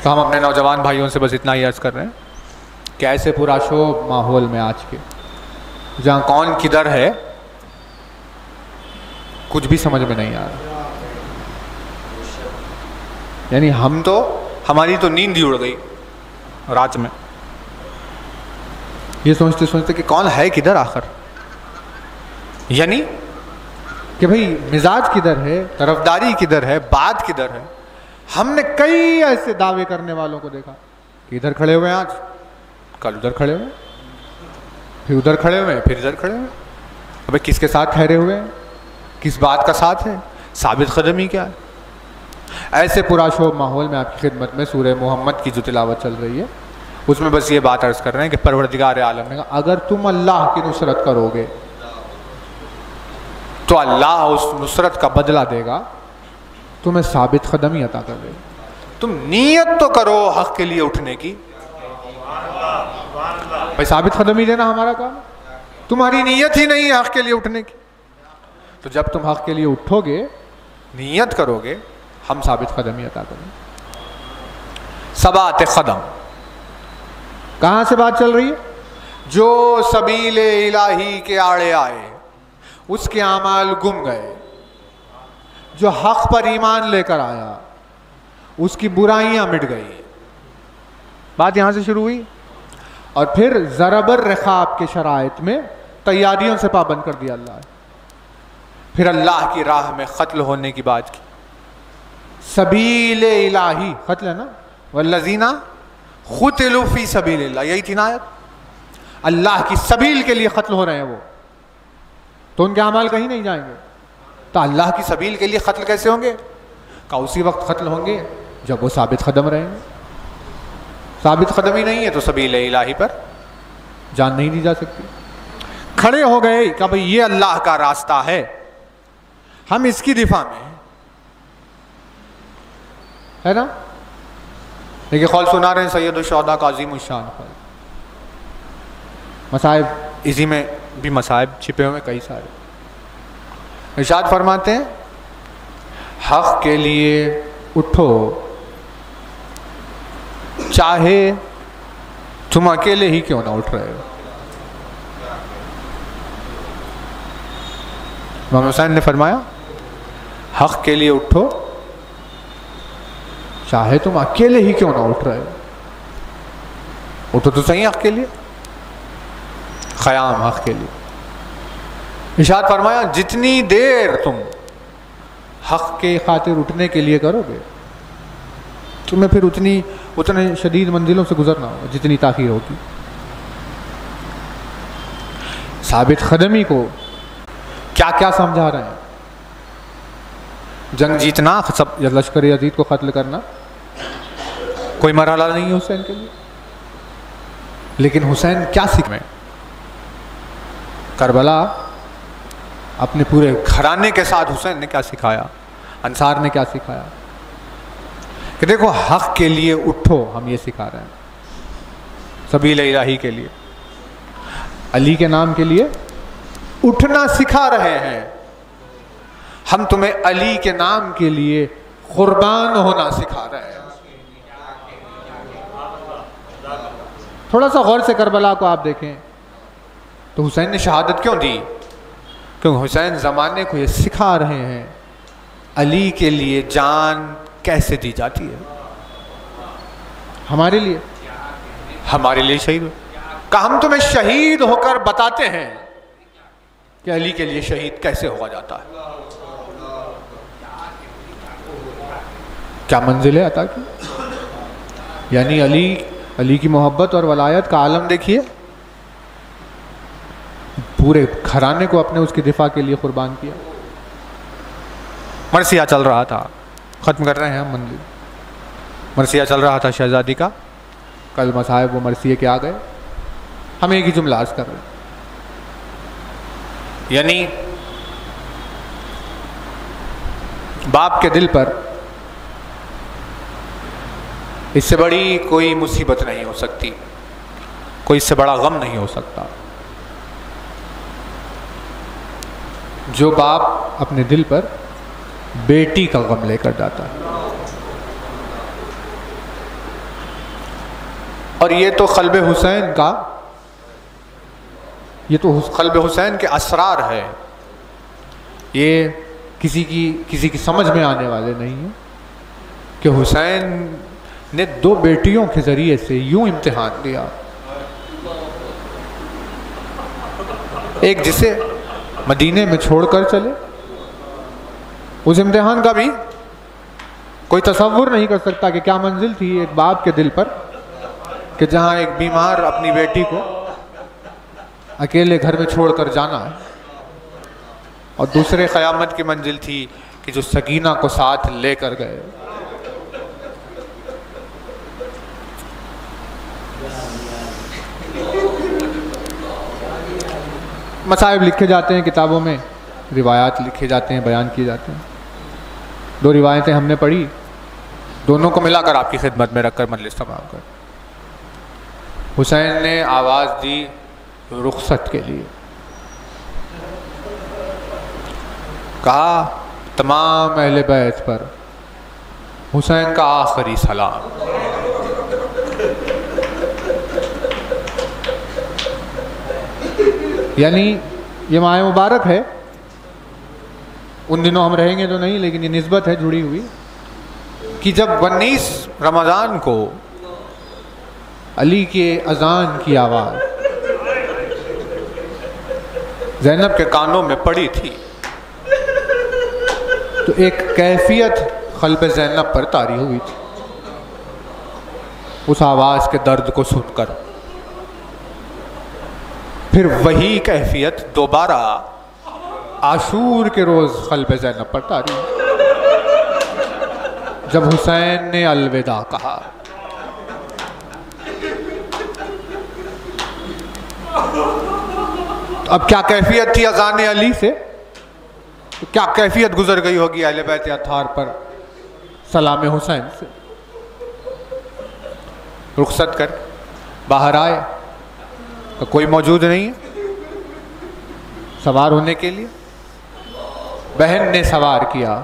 तो हम अपने नौजवान भाइयों से बस इतना ही अर्ज कर रहे हैं कि ऐसे पूरा शोभ माहौल में आज के, जहाँ कौन किधर है कुछ भी समझ में नहीं आ रहा। यानी हमारी तो नींद ही उड़ गई रात में, ये सोचते सोचते कि कौन है किधर आखिर। यानी कि भाई मिजाज किधर है, तरफदारी किधर है, बात किधर है। हमने कई ऐसे दावे करने वालों को देखा कि इधर खड़े हुए हैं आज, कल उधर खड़े हुए, फिर उधर खड़े हुए, फिर इधर खड़े हुए। अबे किसके साथ ठहरे हुए हैं? किस बात का साथ है? साबित कदमी क्या है? ऐसे पूरा शोभ माहौल में आपकी खिदमत में सूरह मोहम्मद की जो तिलावत चल रही है उसमें बस ये बात अर्ज कर रहे हैं कि परवरदिगार आलम ने कहा अगर तुम अल्लाह की नुसरत करोगे तो अल्लाह उस नुसरत का बदला देगा, तुम्हें साबित कदमी अता कर देगा। तुम नीयत तो करो हक के लिए उठने की। भाई साबित कदमी देना हमारा काम, तुम्हारी नीयत ही नहीं है हक के लिए उठने की। तो जब तुम हक के लिए उठोगे, नीयत करोगे, हम साबित कदमी अता करेंगे। सबात कदम कहाँ से बात चल रही है? जो सबीले इलाही के आड़े आए उसके आमाल गुम गए, जो हक पर ईमान लेकर आया उसकी बुराइयां मिट गई। बात यहां से शुरू हुई और फिर ज़रबर रिखाब के शराइत में तैयारियों से पाबंद कर दिया अल्लाह। फिर अल्लाह की राह में कत्ल होने की बात की। सबील इलाही कत्ल है ना, वल्लज़ीना क़ुतिलू फ़ी सबीलिल्लाह, यही थी ना आयत। अल्लाह की सबील के लिए कत्ल हो रहे हैं वो, तो उनके अमाल कहीं नहीं जाएंगे। तो अल्लाह की सबील के लिए कत्ल कैसे होंगे? का उसी वक्त कत्ल होंगे जब वो साबित कदम रहेंगे। साबित कदम ही नहीं है तो सबील इलाही पर जान नहीं दी जा सकती। खड़े हो गए कि भाई ये अल्लाह का रास्ता है, हम इसकी दिफा में है ना। देखिए कौल सुना रहे हैं सैयद शुहदा का अजीम शान कौल। मसाइब इसी में भी मसाइब छिपे हुए कई सारे। इरशाद फरमाते हैं हक के लिए उठो चाहे तुम अकेले ही क्यों ना उठ रहे हो। इमाम हुसैन ने फरमाया हक के लिए उठो चाहे तुम अकेले ही क्यों ना उठ रहे हो। उठो तो सही हक के लिए, क़याम हक के लिए। इरशाद फरमाया जितनी देर तुम हक के खातिर उठने के लिए करोगे, तुम्हें फिर उतने शदीद मंजिलों से गुजरना होगा जितनी ताख़ीर होगी। साबित ख़दमी को क्या क्या समझा रहे हैं, जंग जीतना, सब लश्कर यजीद को कत्ल करना कोई मरहला नहीं है हुसैन के लिए। लेकिन हुसैन क्या सीख में, करबला अपने पूरे घराने के साथ हुसैन ने क्या सिखाया, अंसार ने क्या सिखाया कि देखो हक के लिए उठो, हम ये सिखा रहे हैं सबील इलाही के लिए, अली के नाम के लिए उठना सिखा रहे हैं हम, तुम्हें अली के नाम के लिए कुर्बान होना सिखा रहे हैं। थोड़ा सा गौर से करबला को आप देखें तो हुसैन ने शहादत क्यों दी, क्योंकि हुसैन ज़माने को ये सिखा रहे हैं अली के लिए जान कैसे दी जाती है। हमारे लिए शहीद का हम तुम्हें शहीद होकर बताते हैं कि अली के लिए शहीद कैसे होगा जाता है। क्या मंजिल है अता की, यानी अली की मोहब्बत और वलायत का आलम देखिए, पूरे घराने को अपने उसकी दिफा के लिए कुर्बान किया। मरसिया चल रहा था, ख़त्म कर रहे हैं हम मंजिल, मरसिया चल रहा था शहजादी का, कल मसाहिब वो मरसिए के आ गए, हम एक ही जुमला अर्ज़ कर रहे हैं, यानी बाप के दिल पर इससे बड़ी कोई मुसीबत नहीं हो सकती, कोई इससे बड़ा गम नहीं हो सकता जो बाप अपने दिल पर बेटी का गम लेकर जाता है। और ये तो क़ल्ब हुसैन का, ये तो क़ल्ब हुसैन के असरार है, ये किसी की समझ में आने वाले नहीं है कि हुसैन ने 2 बेटियों के ज़रिए से यूं इम्तिहान दिया, एक जिसे मदीने में छोड़कर चले, उस इम्तिहान का भी कोई तसव्वुर नहीं कर सकता कि क्या मंजिल थी एक बाप के दिल पर कि जहाँ एक बीमार अपनी बेटी को अकेले घर में छोड़कर जाना है, और दूसरे क़यामत की मंजिल थी कि जो सकीना को साथ लेकर गए। मसाइब लिखे जाते हैं किताबों में, रिवायात लिखे जाते हैं, बयान किए जाते हैं। 2 रिवायतें हमने पढ़ी, दोनों को मिलाकर आपकी खिदमत में रखकर मजलिस तमाम कर। हुसैन ने आवाज़ दी रुखसत के लिए, कहा तमाम अहले बैत पर हुसैन का आखिरी सलाम। यानी ये माह मुबारक है, उन दिनों हम रहेंगे तो नहीं, लेकिन ये निस्बत है जुड़ी हुई कि जब 19 रमज़ान को अली के अजान की आवाज़ ज़ैनब के कानों में पड़ी थी तो एक कैफियत क़ल्ब ज़ैनब पर तारी हुई थी उस आवाज़ के दर्द को सुनकर। फिर वही कैफियत दोबारा आशूर के रोज़ क़ल्ब ज़ैनब पर तारी जब हुसैन ने अलविदा कहा। अब क्या कैफियत थी अज़ान अली से, तो क्या कैफियत गुजर गई होगी अहले बैत अत्हार पर सलाम हुसैन से। रुखसत कर बाहर आए तो कोई मौजूद नहीं है सवार होने के लिए। बहन ने सवार किया,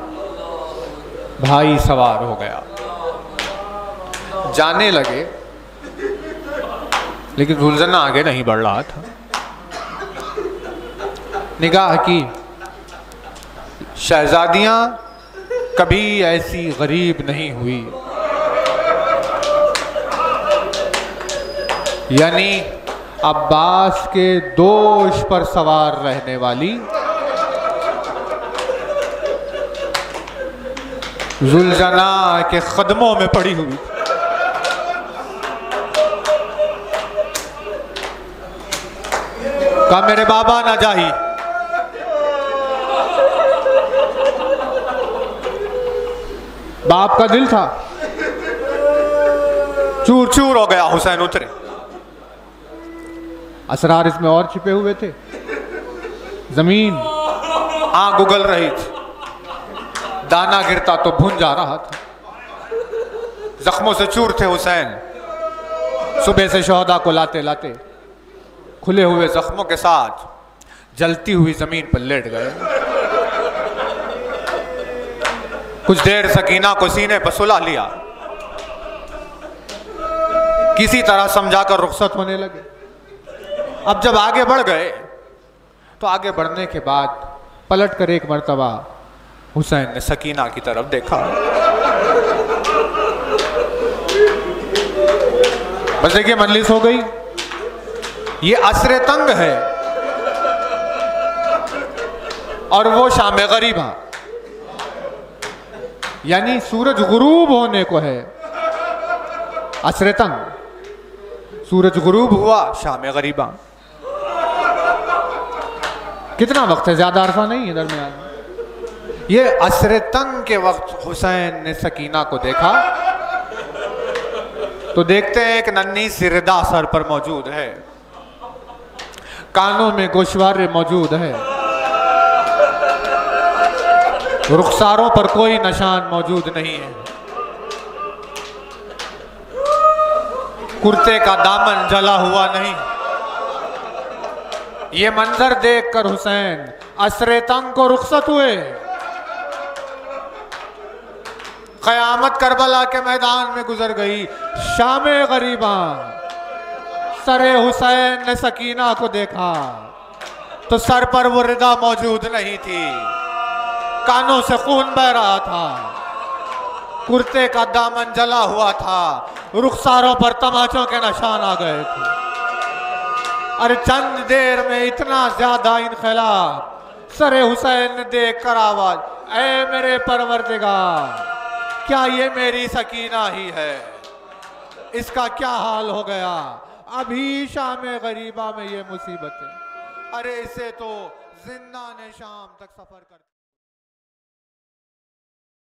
भाई सवार हो गया, जाने लगे, लेकिन रुलझना आगे नहीं बढ़ रहा था। निगाह की, शहजादियां कभी ऐसी गरीब नहीं हुई, यानी अब्बास के दोष पर सवार रहने वाली जुलजना के कदमों में पड़ी हुई। कहा मेरे बाबा ना जाही। बाप का दिल था, चूर चूर हो गया। हुसैन उतरे। असरार इसमें और छिपे हुए थे। जमीन आग उगल रही थी, दाना गिरता तो भुन जा रहा था। जख्मों से चूर थे हुसैन। सुबह से शोहदा को लाते लाते खुले हुए जख्मों के साथ जलती हुई जमीन पर लेट गए। कुछ देर सकीना को सीने पर सुला लिया, किसी तरह समझाकर रुखसत होने लगे। अब जब आगे बढ़ गए तो आगे बढ़ने के बाद पलट कर एक मर्तबा हुसैन ने सकीना की तरफ देखा। बस देखिए मजलिस हो गई। ये असरे तंग है और वो शाम गरीबा, यानी सूरज गुरूब होने को है। असरे तंग, सूरज गुरूब हुआ, शाम गरीबा। कितना वक्त है, ज्यादा अरसा नहीं है दरमियान। ये असरे तंग के वक्त हुसैन ने सकीना को देखा तो देखते हैं एक नन्ही सी रिदा सर पर मौजूद है, कानों में गोशवारे मौजूद है, रुखसारों पर कोई निशान मौजूद नहीं है, कुर्ते का दामन जला हुआ नहीं। ये मंजर देखकर हुसैन असरे तंग को रुखसत हुए। क़यामत करबला के मैदान में गुजर गई। शामे गरीबा, सरे हुसैन ने सकीना को देखा तो सर पर वो रिदा मौजूद नहीं थी, कानों से खून बह रहा था, कुर्ते का दामन जला हुआ था, रुखसारों पर तमाचों के निशान आ गए थे। अरे चंद देर में इतना ज्यादा इनकलाब। सरे हुसैन ने देख कर आवाज, ऐ मेरे परवरदिगार, क्या ये मेरी सकीना ही है? इसका क्या हाल हो गया? अभी शाम गरीबा में ये मुसीबत है। अरे इसे तो जिंदा ने शाम तक सफर कर